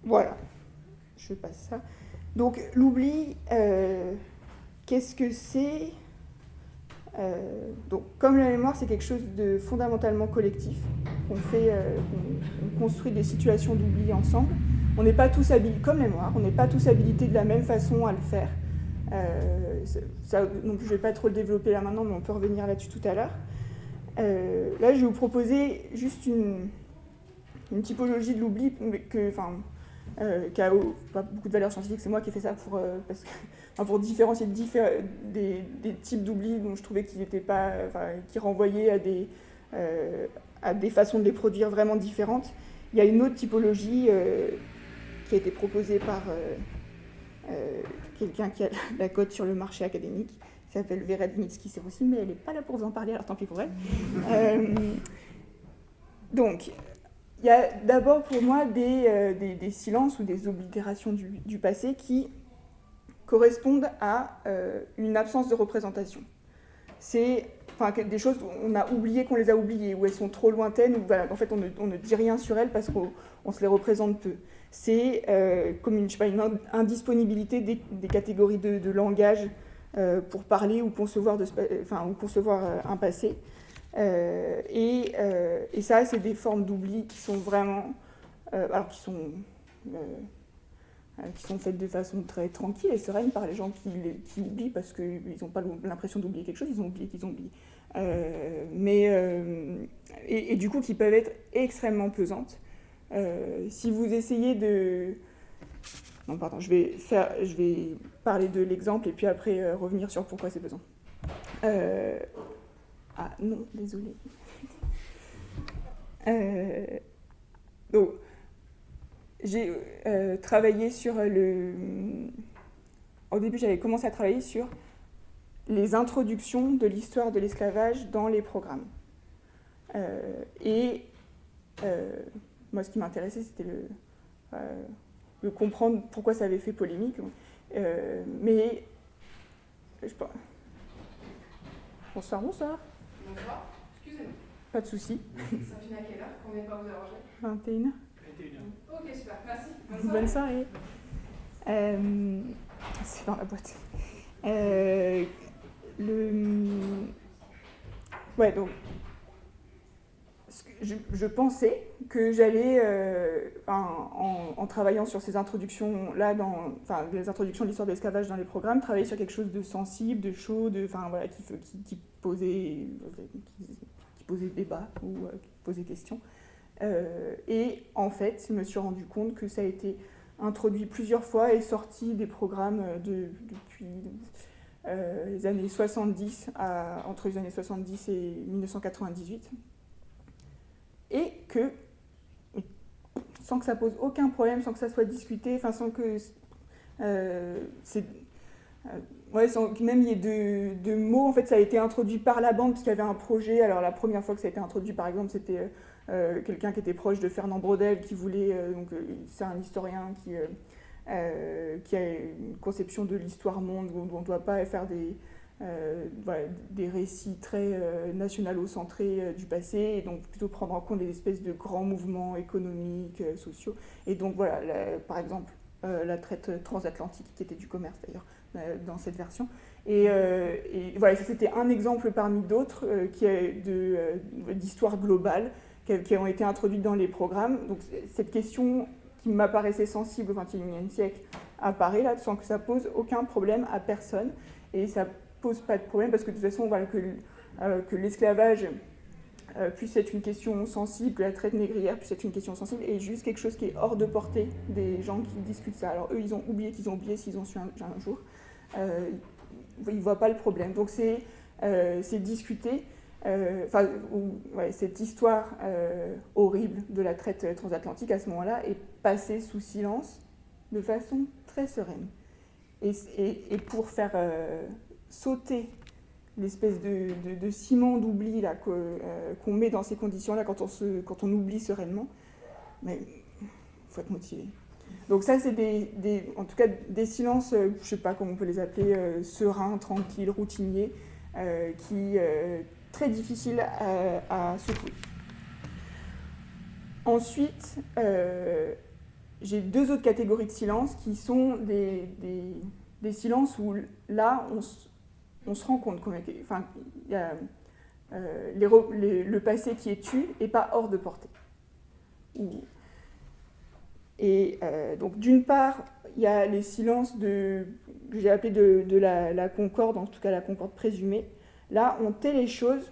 Voilà, je passe ça. Donc l'oubli, qu'est-ce que c'est ? Donc, comme la mémoire, c'est quelque chose de fondamentalement collectif, on construit des situations d'oubli ensemble. On n'est pas tous habilités, comme la mémoire, on n'est pas tous habilités de la même façon à le faire. Donc, je ne vais pas trop le développer là maintenant, mais on peut revenir là-dessus tout à l'heure. Là, je vais vous proposer juste une typologie de l'oubli qui a pas beaucoup de valeur scientifique. C'est moi qui ai fait ça pour différencier des types d'oubli dont je trouvais qu'ils n'étaient pas, qui renvoyaient à des façons de les produire vraiment différentes. Il y a une autre typologie qui a été proposée par quelqu'un qui a la cote sur le marché académique, qui s'appelle Vera Dvinitsky-Seroussi, mais elle n'est pas là pour vous en parler, alors tant pis pour elle. Donc, il y a d'abord pour moi des silences ou des oblitérations du passé qui correspondent à une absence de représentation. C'est des choses on a oublié qu'on les a oubliées, ou elles sont trop lointaines, ou voilà, en fait on ne dit rien sur elles parce qu'on se les représente peu. C'est comme une indisponibilité des catégories de langage pour parler ou concevoir, un passé. Et ça, c'est des formes d'oubli qui sont vraiment... qui sont faites de façon très tranquille et sereine par les gens qui oublient parce qu'ils n'ont pas l'impression d'oublier quelque chose, ils ont oublié qu'ils ont oublié. Et du coup, qui peuvent être extrêmement pesantes. Si vous essayez de... Non, pardon, je vais parler de l'exemple et puis après revenir sur pourquoi c'est pesant. Ah non, désolé. Donc, j'ai travaillé sur Au début, j'avais commencé à travailler sur les introductions de l'histoire de l'esclavage dans les programmes. Moi, ce qui m'intéressait, c'était de comprendre pourquoi ça avait fait polémique. Mais... Bonsoir. Bonsoir, excusez-moi. Pas de souci. Ça finit à quelle heure? Qu'on n'est pas vous arranger? 21h. Ok, super, merci. Bonne soirée. C'est dans la boîte. Ouais, donc, je pensais que j'allais, en travaillant sur ces introductions-là, les introductions de l'histoire de l'esclavage dans les programmes, travailler sur quelque chose de sensible, de chaud, qui posait débat ou qui posait question. Et en fait, je me suis rendu compte que ça a été introduit plusieurs fois et sorti des programmes depuis les années 70, entre les années 70 et 1998. Et que, sans que ça pose aucun problème, sans que ça soit discuté, sans que sans que même il y ait de mots, en fait ça a été introduit par la bande parce qu'il y avait un projet. Alors la première fois que ça a été introduit, par exemple, c'était quelqu'un qui était proche de Fernand Braudel qui voulait, c'est un historien qui a une conception de l'histoire monde où on ne doit pas faire des récits très nationalo-centrés du passé, et donc plutôt prendre en compte des espèces de grands mouvements économiques, sociaux. Et donc voilà, par exemple, la traite transatlantique, qui était du commerce d'ailleurs, dans cette version. Et voilà, ça c'était un exemple parmi d'autres d'histoire globale qui ont été introduites dans les programmes. Donc cette question qui m'apparaissait sensible au XXIe siècle apparaît là, sans que ça pose aucun problème à personne. Et ça pose pas de problème parce que de toute façon, voilà, que l'esclavage puisse être une question sensible, que la traite négrière puisse être une question sensible, et juste quelque chose qui est hors de portée des gens qui discutent ça. Alors eux, ils ont oublié qu'ils ont oublié s'ils ont su un jour. Ils ne voient pas le problème. Donc c'est discuter. Cette histoire horrible de la traite transatlantique à ce moment-là est passée sous silence de façon très sereine. Et pour faire sauter l'espèce de ciment d'oubli là, qu'on met dans ces conditions-là quand on oublie sereinement, mais il faut être motivé. Donc ça, c'est en tout cas des silences, je ne sais pas comment on peut les appeler, sereins, tranquilles, routiniers, qui très difficiles à secouer. Ensuite, j'ai deux autres catégories de silences qui sont des silences où là, on se rend compte il y a le passé qui est tu et pas hors de portée. Et donc d'une part, il y a les silences que j'ai appelés de la concorde, en tout cas la concorde présumée. Là, on tait les choses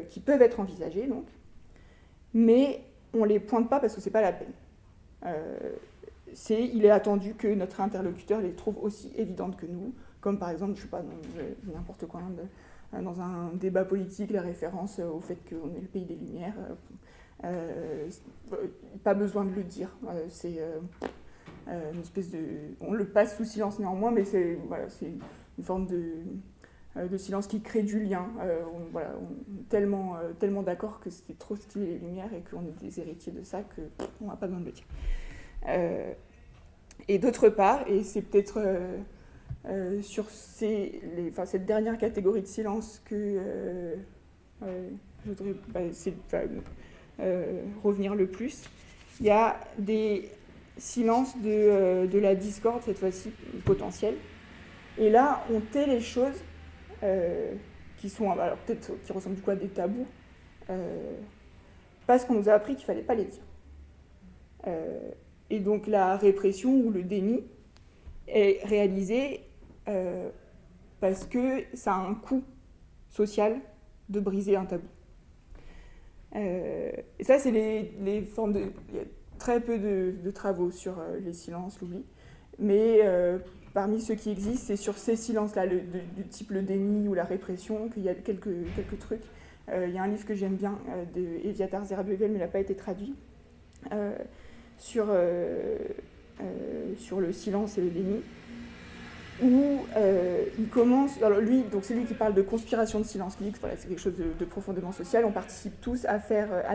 qui peuvent être envisagées, donc, mais on ne les pointe pas parce que ce n'est pas la peine. Il est attendu que notre interlocuteur les trouve aussi évidentes que nous, comme par exemple, je ne sais pas, n'importe quoi, dans un débat politique, la référence au fait qu'on est le pays des Lumières. Pas besoin de le dire. C'est une espèce de... On le passe sous silence néanmoins, mais c'est une forme de silence qui crée du lien. On est tellement d'accord que c'était trop stylé les Lumières et qu'on est des héritiers de ça qu'on n'a pas besoin de le dire. Et d'autre part, et c'est peut-être sur cette dernière catégorie de silence que je voudrais revenir le plus, il y a des silences de la discorde, cette fois-ci potentielle. Et là, on tait les choses qui sont, alors peut-être qui ressemblent du coup à des tabous, parce qu'on nous a appris qu'il ne fallait pas les dire. Et donc la répression ou le déni est réalisé parce que ça a un coût social de briser un tabou. Et ça, c'est les formes de... Il y a très peu de travaux sur les silences, l'oubli, mais parmi ceux qui existent, c'est sur ces silences-là, du type le déni ou la répression, qu'il y a quelques trucs. Il y a un livre que j'aime bien, de Eviatar Zerbögel, mais il n'a pas été traduit, sur le silence et le déni, où il commence... Alors lui, donc c'est lui qui parle de conspiration de silence, qui dit que voilà, c'est quelque chose de profondément social, on participe tous à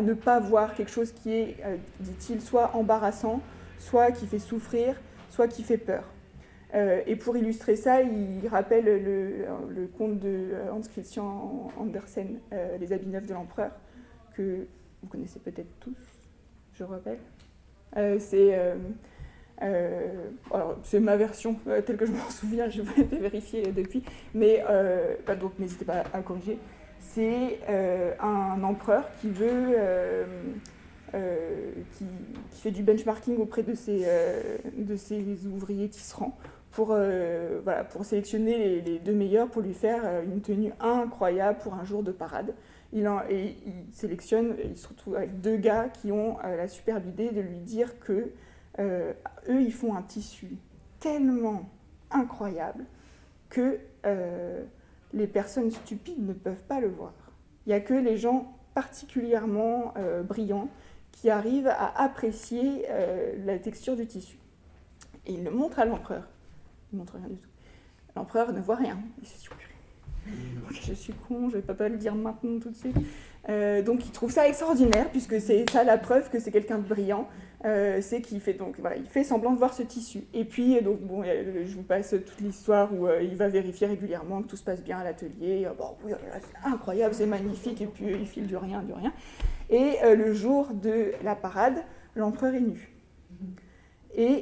ne pas voir quelque chose qui est, dit-il, soit embarrassant, soit qui fait souffrir, soit qui fait peur. Et pour illustrer ça, il rappelle le conte de Hans Christian Andersen, Les habits neufs de l'empereur, que vous connaissez peut-être tous, je rappelle. C'est ma version telle que je m'en souviens, je n'ai pas été vérifiée depuis, mais donc n'hésitez pas à corriger. C'est un empereur qui veut, qui fait du benchmarking auprès de ses ouvriers tisserands pour sélectionner les 2 meilleurs pour lui faire une tenue incroyable pour un jour de parade. Il sélectionne, il se retrouve avec 2 gars qui ont la superbe idée de lui dire que eux, ils font un tissu tellement incroyable que les personnes stupides ne peuvent pas le voir. Il n'y a que les gens particulièrement brillants qui arrivent à apprécier la texture du tissu. Et il le montre à l'empereur. Il ne montre rien du tout. L'empereur ne voit rien. Il se dit, je suis con, je ne vais pas le dire maintenant tout de suite. Donc il trouve ça extraordinaire, puisque c'est ça la preuve que c'est quelqu'un de brillant. C'est qu'il fait, il fait semblant de voir ce tissu. Et puis, je vous passe toute l'histoire où il va vérifier régulièrement que tout se passe bien à l'atelier. C'est incroyable, c'est magnifique, et puis il file du rien. Et le jour de la parade, l'empereur est nu.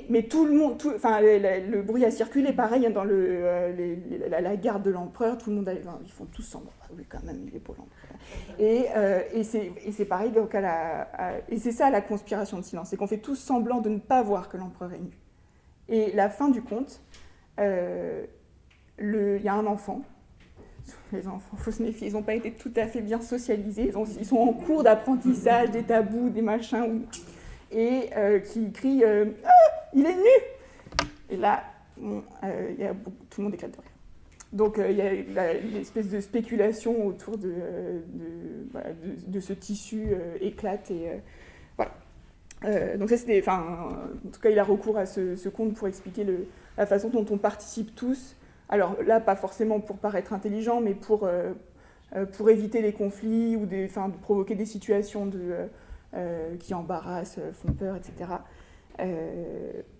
Mais tout le monde, le bruit a circulé, pareil, dans la garde de l'empereur, tout le monde, ils font tous semblant. Oui, quand même, il est beau l'empereur. Et c'est pareil, donc et c'est ça la conspiration de silence, c'est qu'on fait tous semblant de ne pas voir que l'empereur est nu. Et la fin du conte, il y a un enfant. Les enfants, il faut se méfier, ils n'ont pas été tout à fait bien socialisés, ils sont en cours d'apprentissage, des tabous, des machins, et qui crie il est nu !» Et là, tout le monde éclate de rire. Donc il y a une espèce de spéculation autour de ce tissu éclate. Et, voilà. Donc ça, c'était... en tout cas, il a recours à ce conte pour expliquer la façon dont on participe tous. Alors là, pas forcément pour paraître intelligent, mais pour éviter les conflits ou de provoquer des situations qui embarrassent, font peur, etc.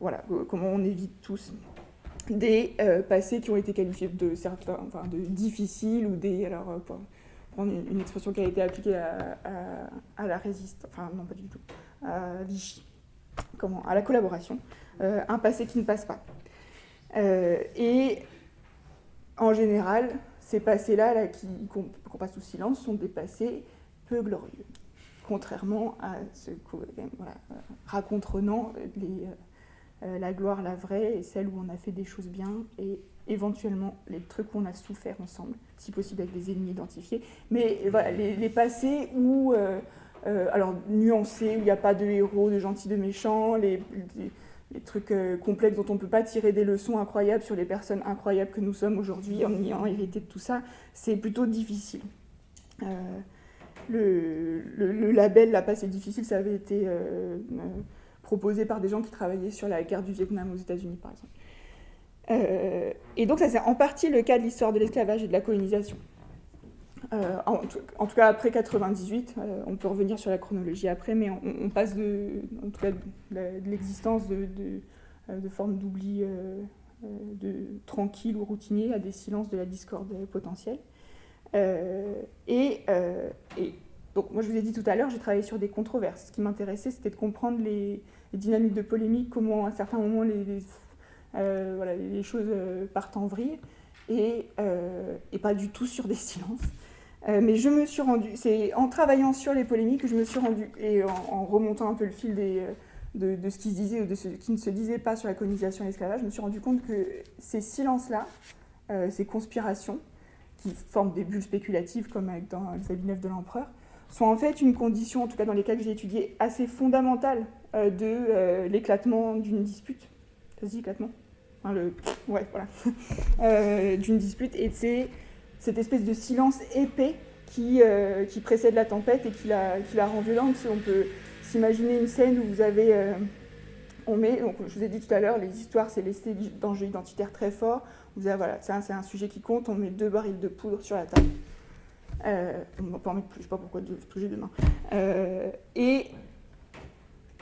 Voilà, comment on évite tous des passés qui ont été qualifiés de difficiles ou alors pour prendre une expression qui a été appliquée à la résistance, non pas du tout, à Vichy, à la collaboration, un passé qui ne passe pas. Et en général, ces passés-là qu'on passe sous silence sont des passés peu glorieux, contrairement à ce que raconte Renan, la gloire, la vraie, et celle où on a fait des choses bien, et éventuellement les trucs où on a souffert ensemble, si possible avec des ennemis identifiés. Mais voilà, les passés où, alors nuancés, où il n'y a pas de héros, de gentils, de méchants, les trucs complexes dont on ne peut pas tirer des leçons incroyables sur les personnes incroyables que nous sommes aujourd'hui en ayant hérité de tout ça, c'est plutôt difficile. Le label La Passe est difficile, ça avait été proposé par des gens qui travaillaient sur la guerre du Vietnam aux États-Unis, par exemple. Et donc ça c'est en partie le cas de l'histoire de l'esclavage et de la colonisation. En tout cas après 98, on peut revenir sur la chronologie après, mais on passe en tout cas de l'existence de formes d'oubli tranquille ou routinier à des silences de la discorde potentielle. Et donc moi je vous ai dit tout à l'heure, j'ai travaillé sur des controverses. Ce qui m'intéressait, c'était de comprendre les dynamiques de polémique, comment à certains moments les choses partent en vrille, et pas du tout sur des silences. Mais je me suis rendue, c'est en travaillant sur les polémiques que je me suis rendue, et en remontant un peu le fil de ce qui se disait ou de ce qui ne se disait pas sur la colonisation et l'esclavage, je me suis rendu compte que ces silences-là, ces conspirations, qui forment des bulles spéculatives, comme dans les habits neufs de l'empereur, sont en fait une condition, en tout cas dans les cas que j'ai étudiés, assez fondamentale de l'éclatement d'une dispute. Ça se dit éclatement ? Ouais, voilà. D'une dispute, et c'est cette espèce de silence épais qui précède la tempête et qui la rend violente. On peut s'imaginer une scène où vous avez... donc, je vous ai dit tout à l'heure, les histoires, c'est laisser d'enjeux identitaires très forts. Voilà, c'est un sujet qui compte, on met 2 barils de poudre sur la table. On peut en mettre plus, je ne sais pas pourquoi j'ai 2 mains. Et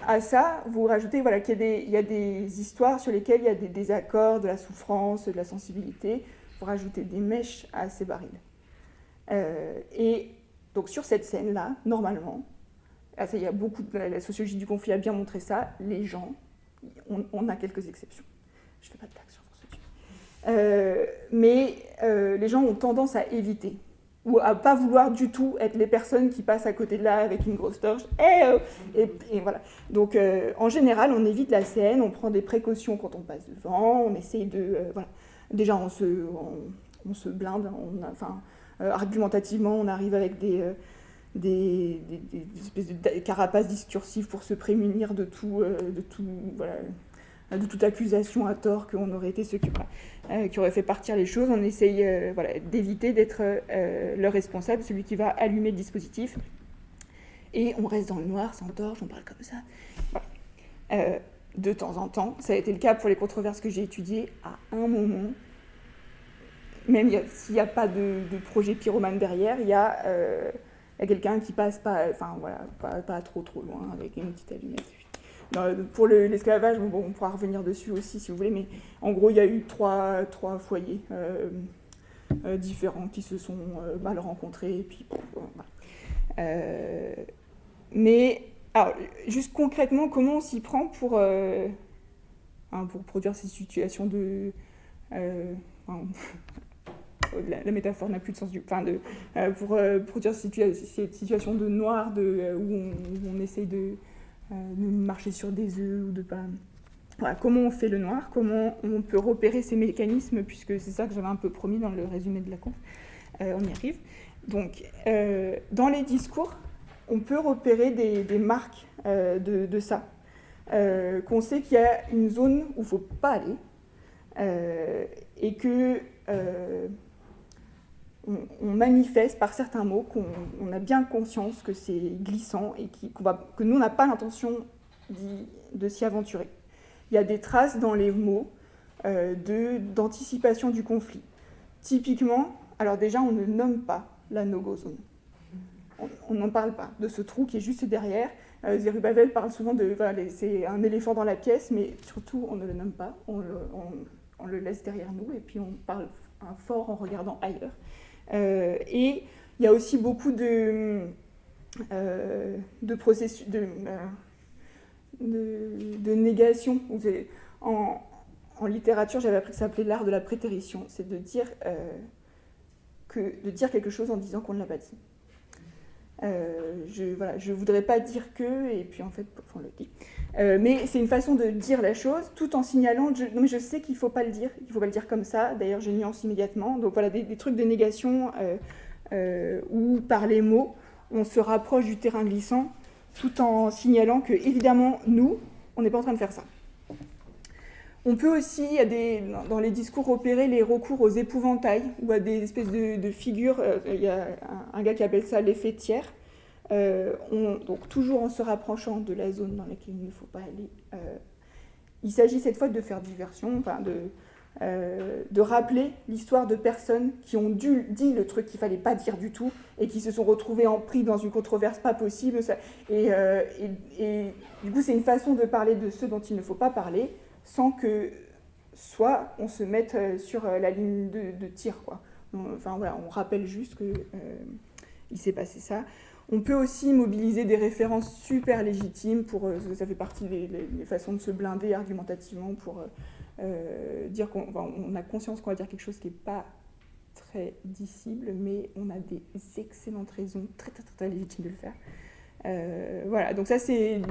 à ça, vous rajoutez qu'il y a des histoires sur lesquelles il y a des désaccords, de la souffrance, de la sensibilité. Vous rajoutez des mèches à ces barils. Et donc sur cette scène-là, normalement, il y a la sociologie du conflit a bien montré ça, les gens, on a quelques exceptions. Je ne fais pas de blague sur ce sujet. Mais les gens ont tendance à éviter, ou à ne pas vouloir du tout être les personnes qui passent à côté de là avec une grosse torche. Et voilà. Donc en général, on évite la scène, on prend des précautions quand on passe devant, on essaye de... voilà. Déjà, on se blinde, argumentativement, on arrive avec des espèces de carapaces discursives pour se prémunir de toute accusation à tort qu'on aurait été ceux qui auraient fait partir les choses. On essaye d'éviter d'être le responsable, celui qui va allumer le dispositif. Et on reste dans le noir, sans torche, on parle comme ça. Voilà. De temps en temps, ça a été le cas pour les controverses que j'ai étudiées, à un moment, même s'il n'y a pas de projet pyromane derrière, il y a quelqu'un qui passe pas trop loin avec une petite allumette. Pour l'esclavage, on pourra revenir dessus aussi si vous voulez, mais en gros, il y a eu trois foyers différents qui se sont mal rencontrés, et puis voilà. Mais alors, juste concrètement, comment on s'y prend pour produire ces situations de... la métaphore n'a plus de sens pour produire ces situations de noir où on essaye de marcher sur des œufs ou de pas... Voilà, comment on fait le noir, comment on peut repérer ces mécanismes, puisque c'est ça que j'avais un peu promis dans le résumé de la conf. On y arrive. Donc, dans les discours, on peut repérer des marques de ça. Qu'on sait qu'il y a une zone où il ne faut pas aller, et que on manifeste par certains mots qu'on a bien conscience que c'est glissant et que nous, on n'a pas l'intention de s'y aventurer. Il y a des traces dans les mots d'anticipation du conflit. Typiquement, alors déjà, on ne nomme pas la no-go zone. On n'en parle pas de ce trou qui est juste derrière. Zerubbabel parle souvent c'est un éléphant dans la pièce, mais surtout, on ne le nomme pas. On le laisse derrière nous et puis on parle fort en regardant ailleurs. Et il y a aussi beaucoup de processus de négation. En littérature, j'avais appris que ça s'appelait l'art de la prétérition. C'est de dire quelque chose en disant qu'on ne l'a pas dit. Je voudrais pas dire que, et puis en fait, on le dit. Mais c'est une façon de dire la chose tout en signalant non mais je sais qu'il faut pas le dire, comme ça, d'ailleurs je nuance immédiatement. Donc voilà, des trucs de négation où par les mots on se rapproche du terrain glissant tout en signalant que évidemment nous on n'est pas en train de faire ça. On peut aussi, dans les discours opérés, les recours aux épouvantails ou à des espèces de figures. Il y a un gars qui appelle ça l'effet tiers. Donc toujours en se rapprochant de la zone dans laquelle il ne faut pas aller. Il s'agit cette fois de faire diversion, de rappeler l'histoire de personnes qui ont dit le truc qu'il ne fallait pas dire du tout et qui se sont retrouvées pris dans une controverse pas possible. Et du coup, c'est une façon de parler de ceux dont il ne faut pas parler sans que soit on se mette sur la ligne de tir, quoi. Enfin, voilà, on rappelle juste qu'il s'est passé ça. On peut aussi mobiliser des références super légitimes, ça fait partie des façons de se blinder argumentativement pour dire qu'on a conscience qu'on va dire quelque chose qui n'est pas très dissible, mais on a des excellentes raisons très, très, très, très légitimes de le faire. Voilà, donc ça c'est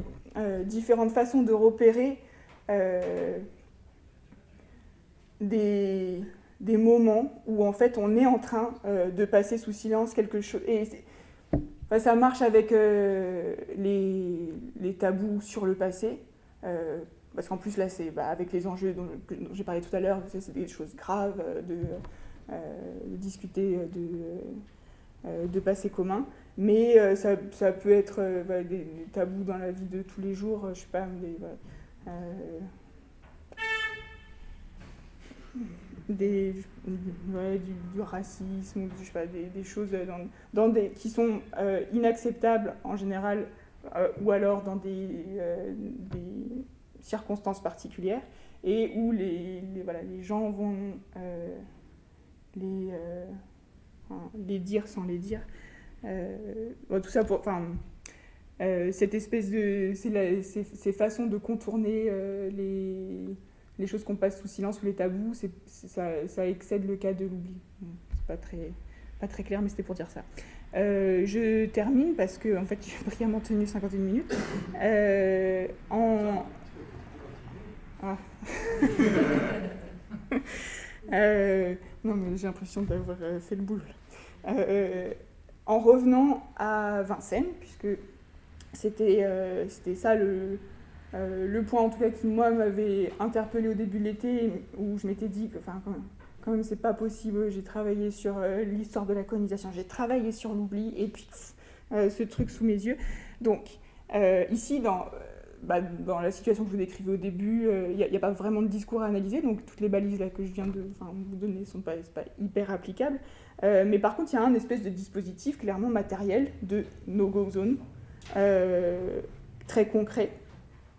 différentes façons de repérer des moments où en fait on est en train de passer sous silence quelque chose. Et ça marche avec les tabous sur le passé, parce qu'en plus là c'est avec les enjeux dont j'ai parlé tout à l'heure, c'est des choses graves de discuter de passé commun, mais ça peut être des tabous dans la vie de tous les jours, je sais pas, du racisme, ou je sais pas, des choses qui sont inacceptables en général, ou alors dans des circonstances particulières, et où les gens vont les dire sans les dire. Tout ça pour... cette espèce de... ces façons de contourner les choses qu'on passe sous silence ou les tabous, ça excède le cas de l'oubli. C'est pas très clair, mais c'était pour dire ça. Je termine parce que en fait, j'ai brillamment tenu 51 minutes. Non, mais j'ai l'impression d'avoir fait le boulot. En revenant à Vincennes, puisque c'était ça le point en tout cas qui moi m'avait interpellée au début de l'été, où je m'étais dit que quand même c'est pas possible, j'ai travaillé sur l'histoire de la colonisation, j'ai travaillé sur l'oubli, et puis ce truc sous mes yeux. Donc ici dans la situation que je vous décrivais au début, il n'y a pas vraiment de discours à analyser, donc toutes les balises là, que je viens de vous donner ne sont pas hyper applicables. Mais par contre, il y a un espèce de dispositif clairement matériel de no-go zone, très concret.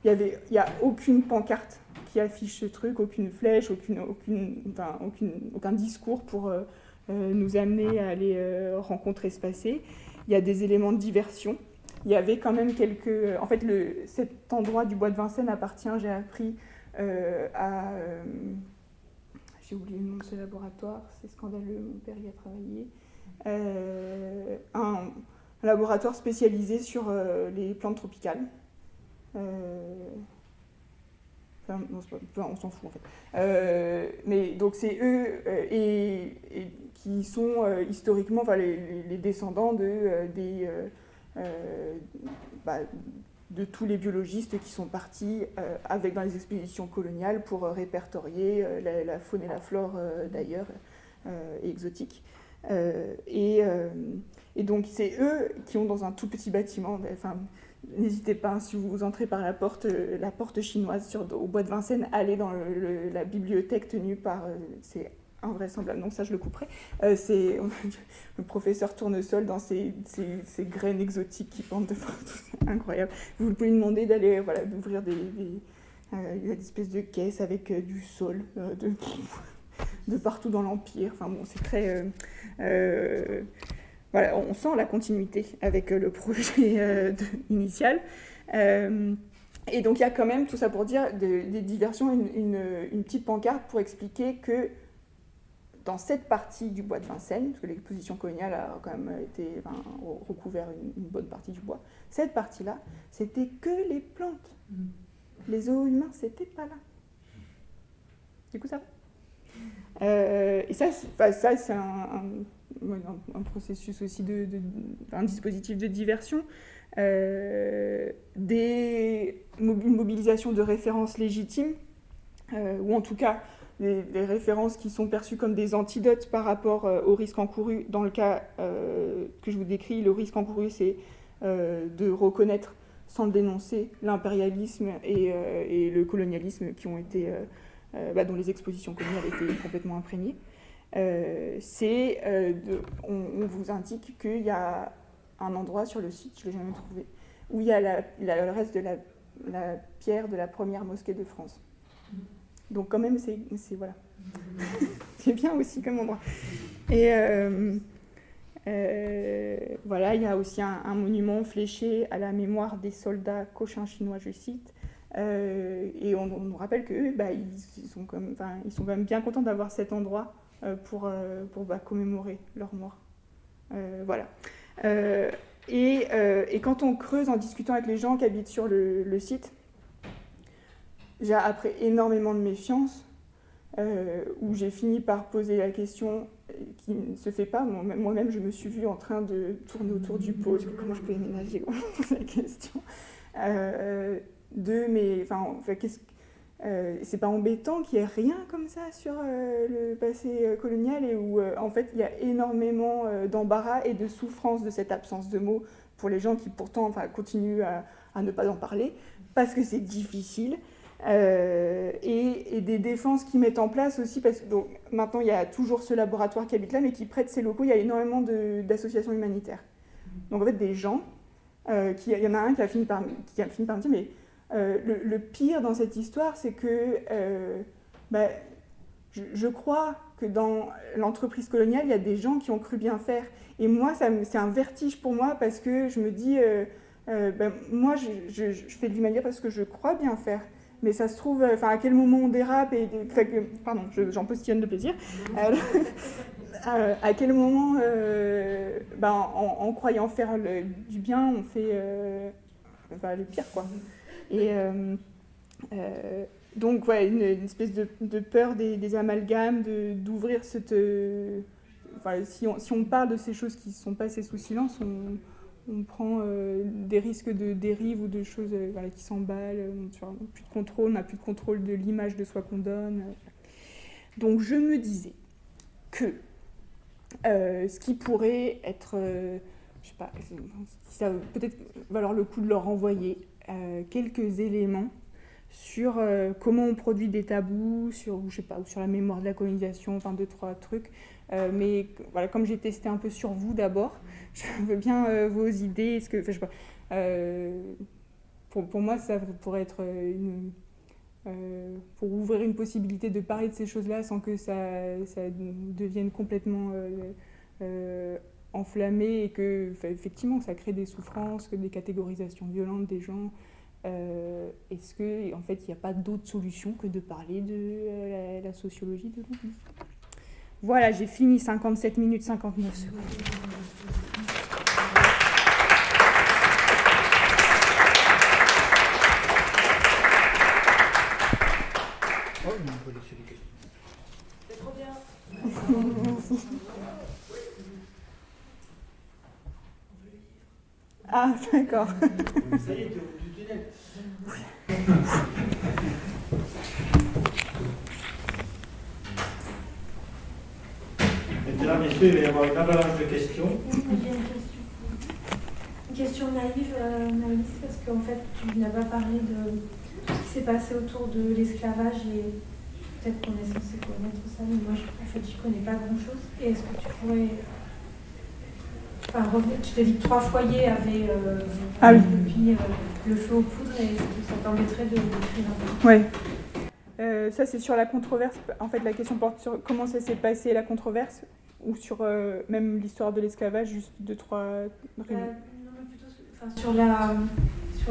Il n'y a aucune pancarte qui affiche ce truc, aucune flèche, aucun discours pour nous amener à aller rencontrer ce passé. Il y a des éléments de diversion. Il y avait quand même quelques... En fait, cet endroit du bois de Vincennes appartient, j'ai appris, à... j'ai oublié le nom de ce laboratoire, c'est scandaleux, mon père y a travaillé. Un laboratoire spécialisé sur les plantes tropicales. On s'en fout en fait. Mais donc c'est eux et qui sont historiquement les descendants de tous les biologistes qui sont partis dans les expéditions coloniales pour répertorier la faune et la flore d'ailleurs exotiques. Et donc c'est eux qui ont dans un tout petit bâtiment, n'hésitez pas, si vous entrez par la porte chinoise au bois de Vincennes, allez dans la bibliothèque tenue par... c'est invraisemblable, donc ça je le couperai. C'est le professeur Tournesol dans ses graines exotiques qui pendent de partout, c'est incroyable. Vous pouvez lui demander d'ouvrir il y a des espèces de caisses avec du sol de partout dans l'Empire. C'est très... on sent la continuité avec le projet initial. Et donc il y a quand même, tout ça pour dire, des diversions, une petite pancarte pour expliquer que dans cette partie du bois de Vincennes, parce que l'exposition coloniale a quand même recouvert une bonne partie du bois, cette partie-là, c'était que les plantes. Les zoos humains, c'était pas là. Du coup, ça va. Et ça c'est un processus aussi, un dispositif de diversion, une mobilisation de références légitimes, ou en tout cas des références qui sont perçues comme des antidotes par rapport au risque encouru. Dans le cas que je vous décris, le risque encouru, c'est de reconnaître sans le dénoncer l'impérialisme et le colonialisme qui ont été dont les expositions coloniales étaient complètement imprégnées, on vous indique qu'il y a un endroit sur le site, je ne l'ai jamais trouvé, où il y a le reste de la pierre de la première mosquée de France. Donc quand même, c'est voilà. C'est bien aussi comme endroit. Et voilà, il y a aussi un monument fléché à la mémoire des soldats cochins chinois, je cite. Et on nous rappelle qu'eux, ils sont quand même bien contents d'avoir cet endroit pour commémorer leur mort. Voilà. Et quand on creuse en discutant avec les gens qui habitent sur le site, j'ai après énormément de méfiance, où j'ai fini par poser la question qui ne se fait pas. Moi-même, je me suis vue en train de tourner autour du pot. Comment je peux aménager la question c'est pas embêtant qu'il n'y ait rien comme ça sur le passé colonial et où en fait il y a énormément d'embarras et de souffrance de cette absence de mots pour les gens qui pourtant continuent à ne pas en parler parce que c'est difficile. Et des défenses qui mettent en place aussi, parce que donc, maintenant il y a toujours ce laboratoire qui habite là, mais qui prête ses locaux, il y a énormément d'associations humanitaires. Donc en fait des gens, il y en a un qui a fini par me dire, mais le pire dans cette histoire, c'est que je crois que dans l'entreprise coloniale, il y a des gens qui ont cru bien faire. Et moi, c'est un vertige pour moi, parce que je me dis, moi je fais de l'humanitaire parce que je crois bien faire. Mais ça se trouve, à quel moment on dérape pardon, j'en postillonne de plaisir. À quel moment, en croyant faire du bien, on fait le pire, quoi. Et donc, ouais, une espèce de peur des amalgames, d'ouvrir cette... si on parle de ces choses qui sont passées sous silence, on prend des risques de dérive ou de choses qui s'emballent, on n'a plus de contrôle de l'image de soi qu'on donne. Donc je me disais que ce qui pourrait être, je sais pas, ça peut-être valoir le coup de leur envoyer quelques éléments sur comment on produit des tabous, sur la mémoire de la colonisation, 2-3 trucs. Mais voilà, comme j'ai testé un peu sur vous d'abord, je veux bien vos idées. Pour moi, ça pourrait être pour ouvrir une possibilité de parler de ces choses-là sans que ça devienne complètement enflammé et que, effectivement, ça crée des souffrances, des catégorisations violentes des gens. Est-ce qu'en fait, il n'y a pas d'autre solution que de parler de la sociologie de l'oubli ? Voilà, j'ai fini, 57 minutes 59 secondes. Oh, on peut laisser les questions. C'est trop bien. Ah, d'accord. Ça y est, t'es au bout du tunnel. Maintenant, messieurs, il va y avoir une avalanche de questions. Une question naïve, Maëlys, parce qu'en fait, tu n'as pas parlé de tout ce qui s'est passé autour de l'esclavage et peut-être qu'on est censé connaître ça, mais moi, en fait, j'y connais pas grand-chose. Et est-ce que tu pourrais revenir ? Tu t'es dit que 3 foyers avaient depuis le feu aux poudres, et est-ce que ça t'embêterait de décrire un peu ? Ouais. Ça, c'est sur la controverse. En fait, la question porte sur comment ça s'est passé, la controverse, ou sur même l'histoire de l'esclavage, juste 2-3... Non, mais plutôt sur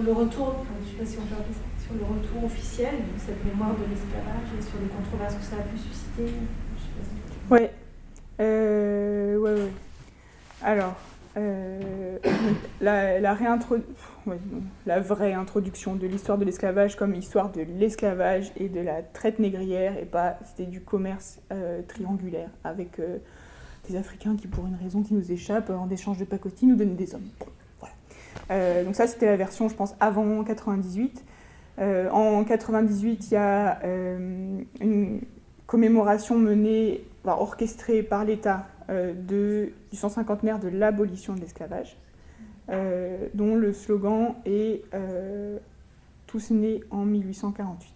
le retour, je ne sais pas si on peut appeler ça, sur le retour officiel de cette mémoire de l'esclavage et sur les controverses que ça a pu susciter. Ouais. Alors, la vraie introduction de l'histoire de l'esclavage comme histoire de l'esclavage et de la traite négrière, et pas c'était du commerce triangulaire avec des Africains qui, pour une raison qui nous échappe, en échange de pacotille, nous donnaient des hommes. Bon, voilà. Donc ça, c'était la version, je pense, avant 98. En 98, il y a une commémoration orchestrée par l'État du 150e de l'abolition de l'esclavage, dont le slogan est « Tous nés en 1848 ».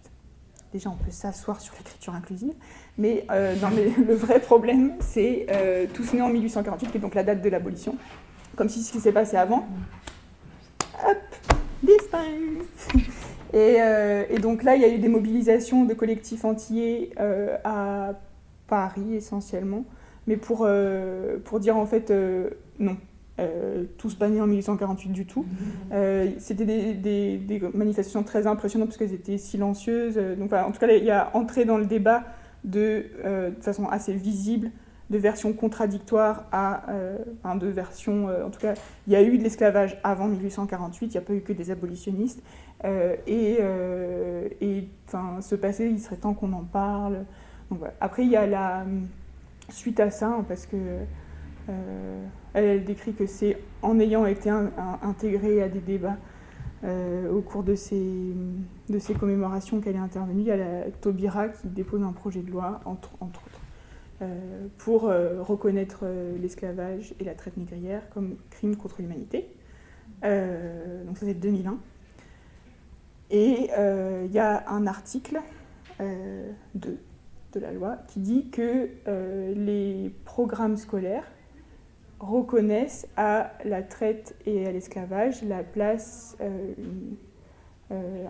déjà, on peut s'asseoir sur l'écriture inclusive, mais, non, mais le vrai problème, c'est tous nés en 1848, qui est donc la date de l'abolition, comme si ce qui s'est passé avant, hop, disparu. Et donc là, il y a eu des mobilisations de collectifs antillais à Paris essentiellement, mais pour dire en fait non, tous pas nés en 1848 du tout. C'était des manifestations très impressionnantes parce qu'elles étaient silencieuses. Donc voilà, en tout cas, il y a entré dans le débat de façon assez visible de versions contradictoires de versions... en tout cas, il y a eu de l'esclavage avant 1848, il n'y a pas eu que des abolitionnistes. Ce passé, il serait temps qu'on en parle. Donc, voilà. Après, il y a suite à ça, parce que elle décrit que c'est en ayant été intégrée à des débats au cours de ces commémorations qu'elle est intervenue. Il y a la Taubira qui dépose un projet de loi, entre autres, pour reconnaître l'esclavage et la traite négrière comme crime contre l'humanité. Donc ça, c'est 2001. Et il y a un article de la loi qui dit que les programmes scolaires reconnaissent à la traite et à l'esclavage la place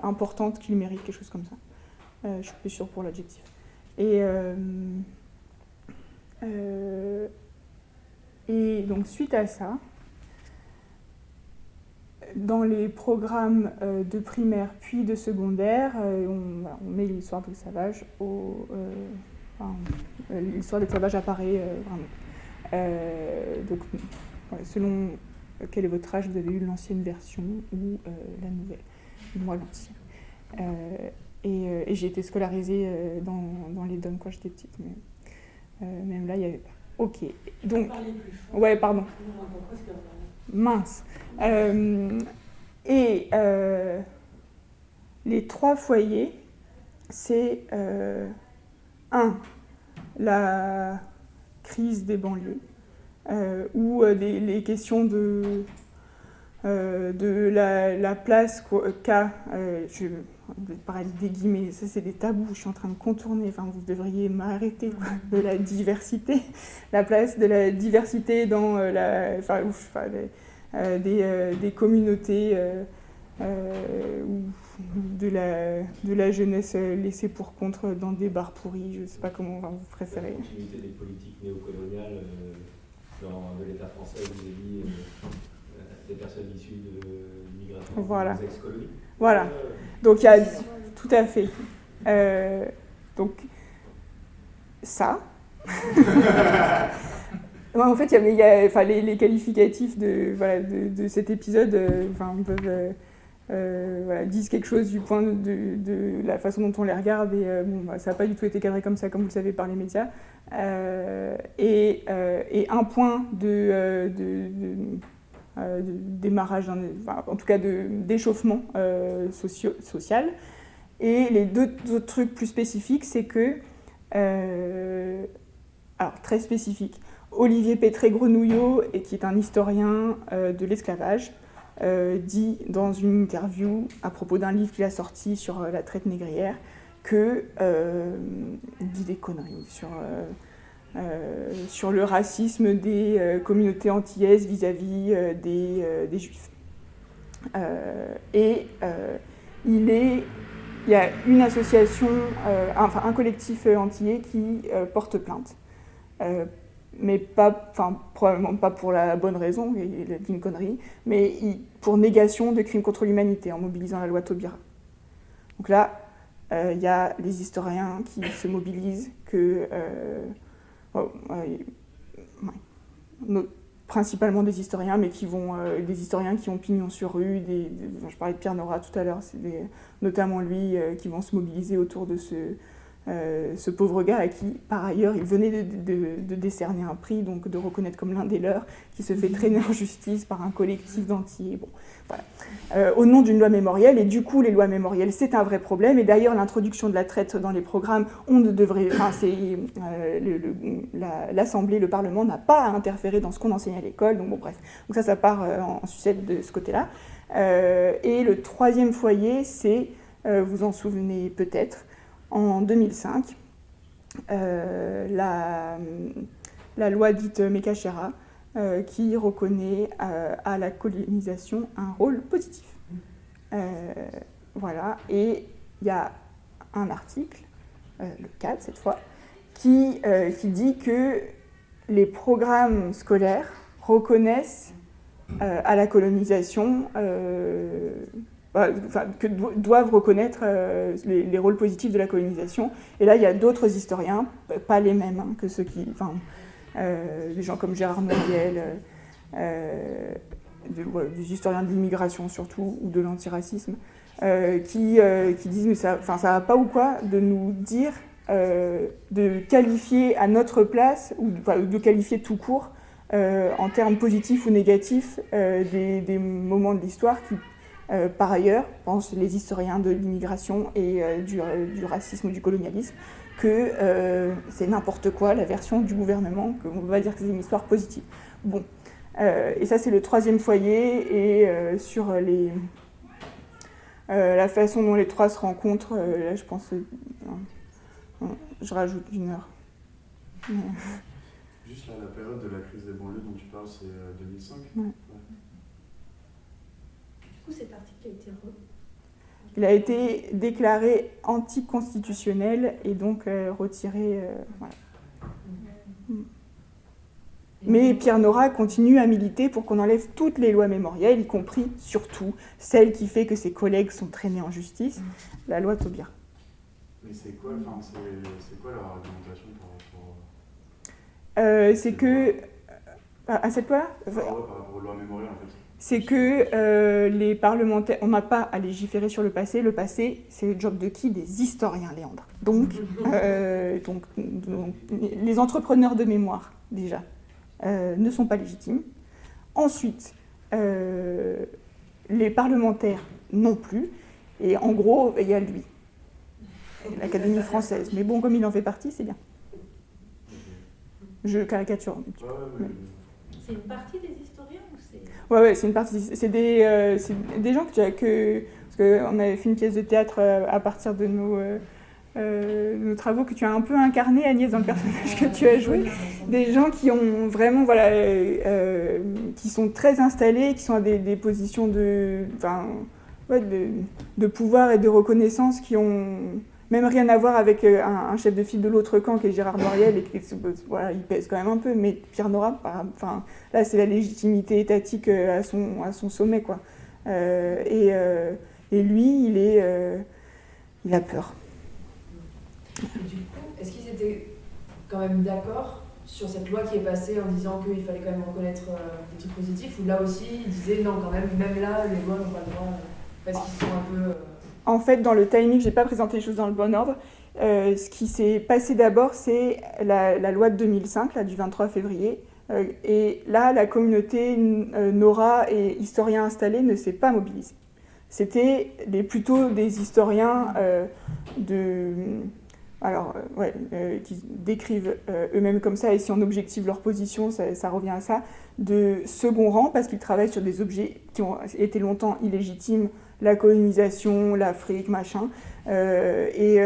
importante qu'ils méritent, quelque chose comme ça. Je ne suis plus sûre pour l'adjectif. Et donc, suite à ça, dans les programmes de primaire puis de secondaire, on met l'histoire de l'esclavage l'histoire de l'esclavage apparaît vraiment. Donc, voilà, selon quel est votre âge, vous avez eu l'ancienne version ou la nouvelle. Moi, l'ancienne. Et j'ai été scolarisée dans les DOM quand j'étais petite, mais même là, il n'y avait pas. Ok. Donc, ouais, pardon. Mince. Les 3 foyers, c'est 1. La crise des banlieues, ou les questions de la place qu'a, je vais parler des guillemets, ça c'est des tabous, je suis en train de contourner, enfin vous devriez m'arrêter, de la diversité, la place de la diversité dans des communautés ou de la jeunesse laissée pour compte dans des bars pourris, je ne sais pas comment vous préférez. La continuité des politiques néocoloniales de l'État français vis-à-vis des personnes issues de l'immigration des ex-colonies. Voilà, donc il y a tout à fait. Donc ça. En fait, il y a les qualificatifs de cet épisode peuvent disent quelque chose du point de la façon dont on les regarde. Et ça n'a pas du tout été cadré comme ça, comme vous le savez, par les médias. Et un point de démarrage, en tout cas d'échauffement social. Et les 2 autres trucs plus spécifiques, c'est que, alors très spécifique, Olivier Pétré-Grenouillot, qui est un historien de l'esclavage, dit dans une interview à propos d'un livre qu'il a sorti sur la traite négrière que il dit des conneries sur le racisme des communautés antillaises vis-à-vis des juifs. Il y a une association, un collectif antillais qui porte plainte. Mais probablement pas pour la bonne raison, il a dit une connerie, mais pour négation de crimes contre l'humanité en mobilisant la loi Taubira. Donc là, il y a les historiens qui se mobilisent, principalement des historiens, mais des historiens qui ont pignon sur rue, je parlais de Pierre Nora tout à l'heure, c'est notamment lui qui vont se mobiliser autour de ce pauvre gars à qui, par ailleurs, il venait de décerner un prix, donc de reconnaître comme l'un des leurs, qui se fait traîner en justice par un collectif d'antillais. Bon, voilà. Au nom d'une loi mémorielle, et du coup, les lois mémorielles, c'est un vrai problème, et d'ailleurs, l'introduction de la traite dans les programmes, l'Assemblée, le Parlement n'a pas à interférer dans ce qu'on enseigne à l'école, donc bon, bref. Donc ça part en sucette de ce côté-là. Et le 3e foyer, c'est, vous en souvenez peut-être, en 2005, la loi dite Mekachera, qui reconnaît à la colonisation un rôle positif. Voilà, et il y a un article, le 4 cette fois, qui dit que les programmes scolaires reconnaissent à la colonisation, doivent reconnaître les rôles positifs de la colonisation. Et là, il y a d'autres historiens, pas les mêmes que ceux qui... des gens comme Gérard Noiriel, des historiens de l'immigration surtout, ou de l'antiracisme, qui disent mais ça va pas ou quoi de nous dire, de qualifier à notre place, ou de qualifier tout court, en termes positifs ou négatifs, des moments de l'histoire qui, par ailleurs, pensent les historiens de l'immigration et du racisme ou du colonialisme, que c'est n'importe quoi la version du gouvernement, qu'on va dire que c'est une histoire positive. Bon, et ça c'est le troisième foyer, et sur la façon dont les trois se rencontrent, là je pense, je rajoute 1 heure. Juste là, la période de la crise des banlieues dont tu parles, c'est 2005 ? Ouais. Du coup, cet article a été Il a été déclaré anticonstitutionnel et donc retiré. Voilà. Mais Pierre Nora continue à militer pour qu'on enlève toutes les lois mémorielles, y compris, surtout, celle qui fait que ses collègues sont traînés en justice, la loi Taubira. Mais c'est quoi leur argumentation par rapport c'est que... À cette loi-là par rapport aux lois mémorielles, en fait. C'est que les parlementaires... On n'a pas à légiférer sur le passé, c'est le job de qui? Des historiens, Léandre. Donc, les entrepreneurs de mémoire, déjà, ne sont pas légitimes. Ensuite, les parlementaires non plus. Et en gros, il y a lui, l'Académie française. Mais bon, comme il en fait partie, c'est bien. Je caricature un petit peu. C'est une partie des historiens ou c'est... Ouais, c'est une partie. C'est des gens que parce qu'on avait fait une pièce de théâtre à partir de nos travaux que tu as un peu incarné, Agnès, dans le personnage que tu as joué. Des gens qui ont vraiment, qui sont très installés, qui sont à des positions de pouvoir et de reconnaissance qui ont même rien à voir avec un chef de file de l'autre camp qui est Gérard Noiriel, et il pèse quand même un peu, mais Pierre Nora, là c'est la légitimité étatique à son sommet, quoi. Et lui, il a peur. Et du coup, est-ce qu'ils étaient quand même d'accord sur cette loi qui est passée en disant qu'il fallait quand même reconnaître des trucs positifs, ou là aussi ils disaient non, quand même là, les lois n'ont pas le droit, parce qu'ils sont un peu... En fait, dans le timing, je n'ai pas présenté les choses dans le bon ordre. Ce qui s'est passé d'abord, c'est la loi de 2005, là, du 23 février. Et là, la communauté Nora et historiens installés ne s'est pas mobilisée. C'était plutôt des historiens qui décrivent eux-mêmes comme ça, et si on objective leur position, ça revient à ça, de second rang, parce qu'ils travaillent sur des objets qui ont été longtemps illégitimes, la colonisation, l'Afrique, machin. Et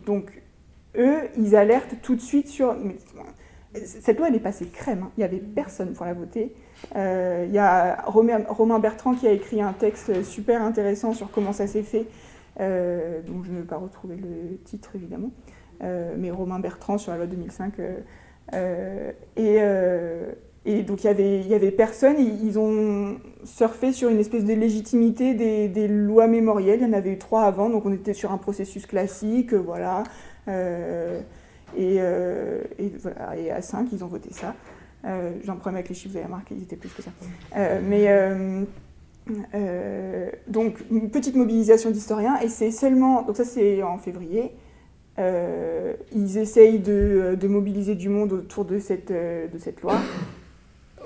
donc, eux, ils alertent tout de suite sur... Cette loi, elle est passée crème, hein. Il n'y avait personne pour la voter. Il y a Romain Bertrand qui a écrit un texte super intéressant sur comment ça s'est fait, donc je ne vais pas retrouver le titre, évidemment. Mais Romain Bertrand sur la loi 2005. Et donc il y avait personne, ils ont surfé sur une espèce de légitimité des lois mémorielles. Il y en avait eu 3 avant, donc on était sur un processus classique, voilà. Et à 5, ils ont voté ça. J'ai un problème avec les chiffres, vous avez remarqué, ils étaient plus que ça. Donc une petite mobilisation d'historiens, et c'est seulement, donc ça c'est en février, ils essayent de mobiliser du monde autour de cette loi.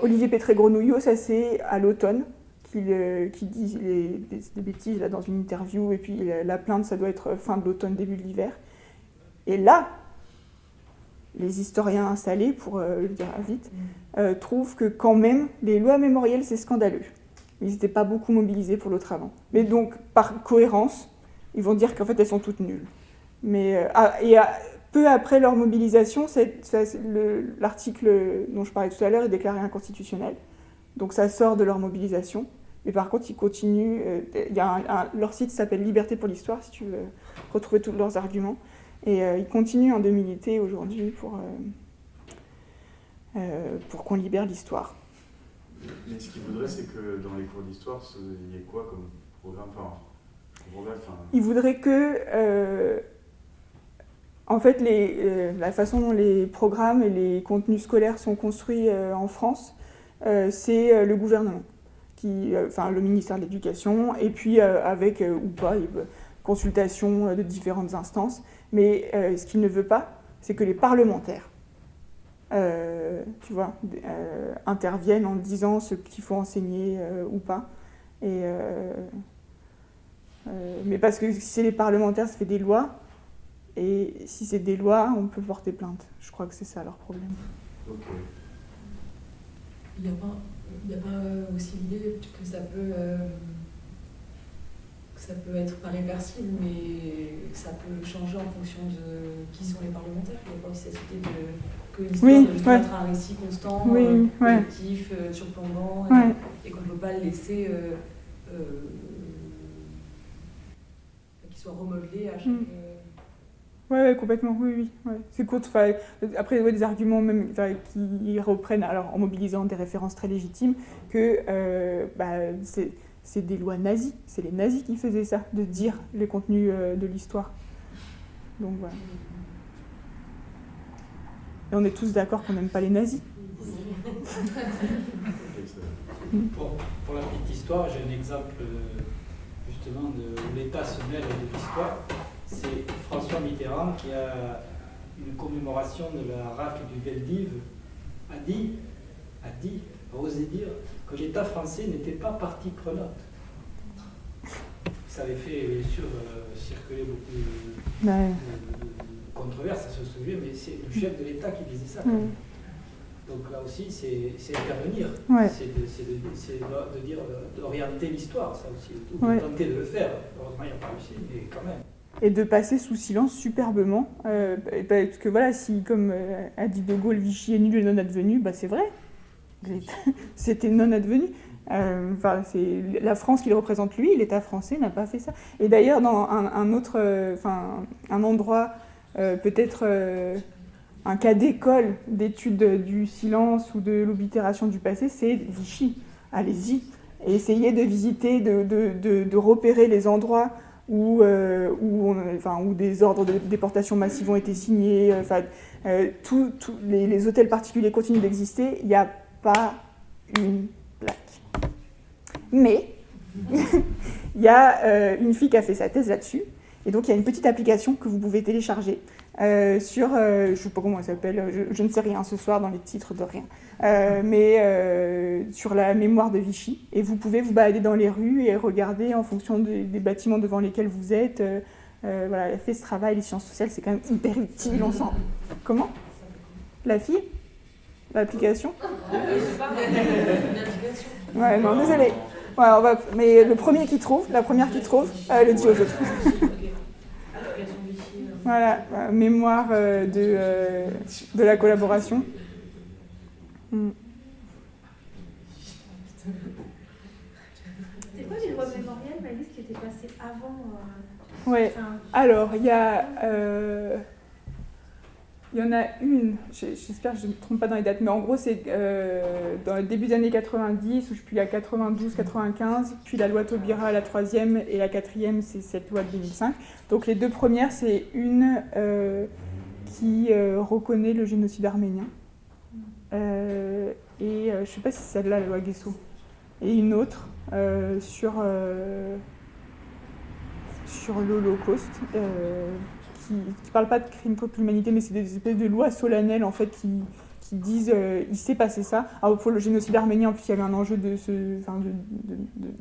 Olivier Pétré-Grenouillot, ça c'est à l'automne, qui dit des bêtises là, dans une interview, et puis la plainte, ça doit être fin de l'automne, début de l'hiver. Et là, les historiens installés, pour le dire vite, trouvent que quand même, les lois mémorielles, c'est scandaleux. Ils n'étaient pas beaucoup mobilisés pour l'autre avant. Mais donc, par cohérence, ils vont dire qu'en fait, elles sont toutes nulles. Mais, peu après leur mobilisation, l'article dont je parlais tout à l'heure est déclaré inconstitutionnel. Donc ça sort de leur mobilisation. Mais par contre, ils continuent. Leur site s'appelle Liberté pour l'Histoire, si tu veux retrouver tous leurs arguments. Et ils continuent de militer aujourd'hui pour qu'on libère l'histoire. Mais ce qu'ils voudraient, c'est que dans les cours d'histoire, il y ait quoi comme programme, Ils voudraient que, en fait, la façon dont les programmes et les contenus scolaires sont construits en France, c'est le gouvernement, le ministère de l'Éducation, et puis avec, ou pas, consultation de différentes instances. Mais ce qu'il ne veut pas, c'est que les parlementaires interviennent en disant ce qu'il faut enseigner ou pas. Mais parce que si c'est les parlementaires, ça fait des lois, et si c'est des lois, on peut porter plainte. Je crois que c'est ça leur problème. Ok. Il n'y a pas aussi l'idée que ça peut être pas réversible, mais que ça peut changer en fonction de qui sont les parlementaires. Il n'y a pas aussi cette idée que l'histoire doit être un récit constant, collectif, surplombant, et qu'on ne peut pas le laisser qu'il soit remodelé à chaque... Oui, complètement, oui. C'est court. Après, des arguments même qui reprennent, alors en mobilisant des références très légitimes, que c'est des lois nazies. C'est les nazis qui faisaient ça, de dire les contenus de l'histoire. Donc voilà. Et on est tous d'accord qu'on n'aime pas les nazis. Pour la petite histoire, j'ai un exemple justement où l'État se mêle de l'histoire. C'est François Mitterrand qui a une commémoration de la rafle du Veldiv a osé dire que l'État français n'était pas partie prenante. Ça avait fait bien sûr circuler beaucoup de controverses à ce sujet, mais c'est le chef de l'État qui disait ça. Donc là aussi, c'est intervenir, c'est de dire, d'orienter l'histoire, ça aussi, ou de tenter de le faire. Heureusement, il n'y a pas réussi, mais quand même. Et de passer sous silence superbement, parce que voilà, si comme a dit De Gaulle, Vichy est nul et non advenu, c'est vrai, c'était non advenu. C'est la France qu'il représente lui, l'État français n'a pas fait ça. Et d'ailleurs, dans un autre, un endroit, peut-être un cas d'école d'études du silence ou de l'oblitération du passé, c'est Vichy. Allez-y, et essayez de visiter, de repérer les endroits où des ordres de déportation massive ont été signés. Les hôtels particuliers continuent d'exister. Il n'y a pas une plaque. Mais il y a une fille qui a fait sa thèse là-dessus. Et donc, il y a une petite application que vous pouvez télécharger sur, je ne sais pas comment elle s'appelle, je ne sais rien ce soir dans les titres de rien, mais sur la mémoire de Vichy. Et vous pouvez vous balader dans les rues et regarder en fonction des bâtiments devant lesquels vous êtes. Elle a fait ce travail, les sciences sociales, c'est quand même hyper utile, on sent. Comment ? La fille ? L'application ? Ouais, non, désolée. Ouais, mais la première qui trouve, le dit aux autres. Voilà, mémoire de la collaboration. C'était quoi les lois mémorielles, Malice, qui étaient passées avant Ouais, alors, il y en a une, j'espère que je ne me trompe pas dans les dates, mais en gros, c'est dans le début des années 90, puis la 92-95, puis la loi Taubira, la troisième, et la quatrième, c'est cette loi de 2005. Donc les deux premières, c'est une qui reconnaît le génocide arménien, et je ne sais pas si c'est celle-là, la loi Guesso, et une autre sur l'Holocauste, qui ne parle pas de crimes contre l'humanité, mais c'est des espèces de lois solennelles en fait qui disent il s'est passé ça. Alors pour le génocide arménien, en plus, il y avait un enjeu de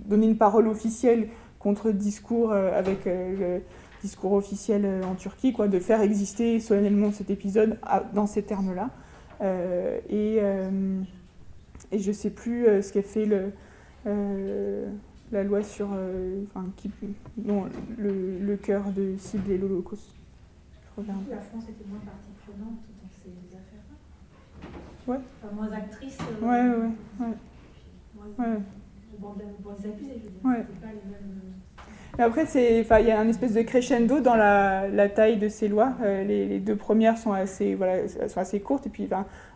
donner une parole officielle contre le discours avec le discours officiel en Turquie, de faire exister solennellement cet épisode dans ces termes-là. Et je ne sais plus ce qu'a fait la loi sur dont le cœur de cible est l'Holocauste. gouverne. La France était moins partie prenante dans ces affaires-là. Ouais. Enfin, moins actrice. Ouais. Bon, des accusés, je veux dire. Ouais. C'était pas les mêmes. Mais après, il y a un espèce de crescendo dans la taille de ces lois. Les deux premières sont assez courtes. Et puis,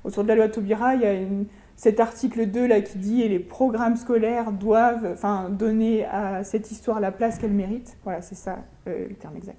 autour de la loi Taubira, il y a cet article 2 là, qui dit « les programmes scolaires doivent donner à cette histoire la place qu'elle mérite ». Voilà, c'est ça le terme exact.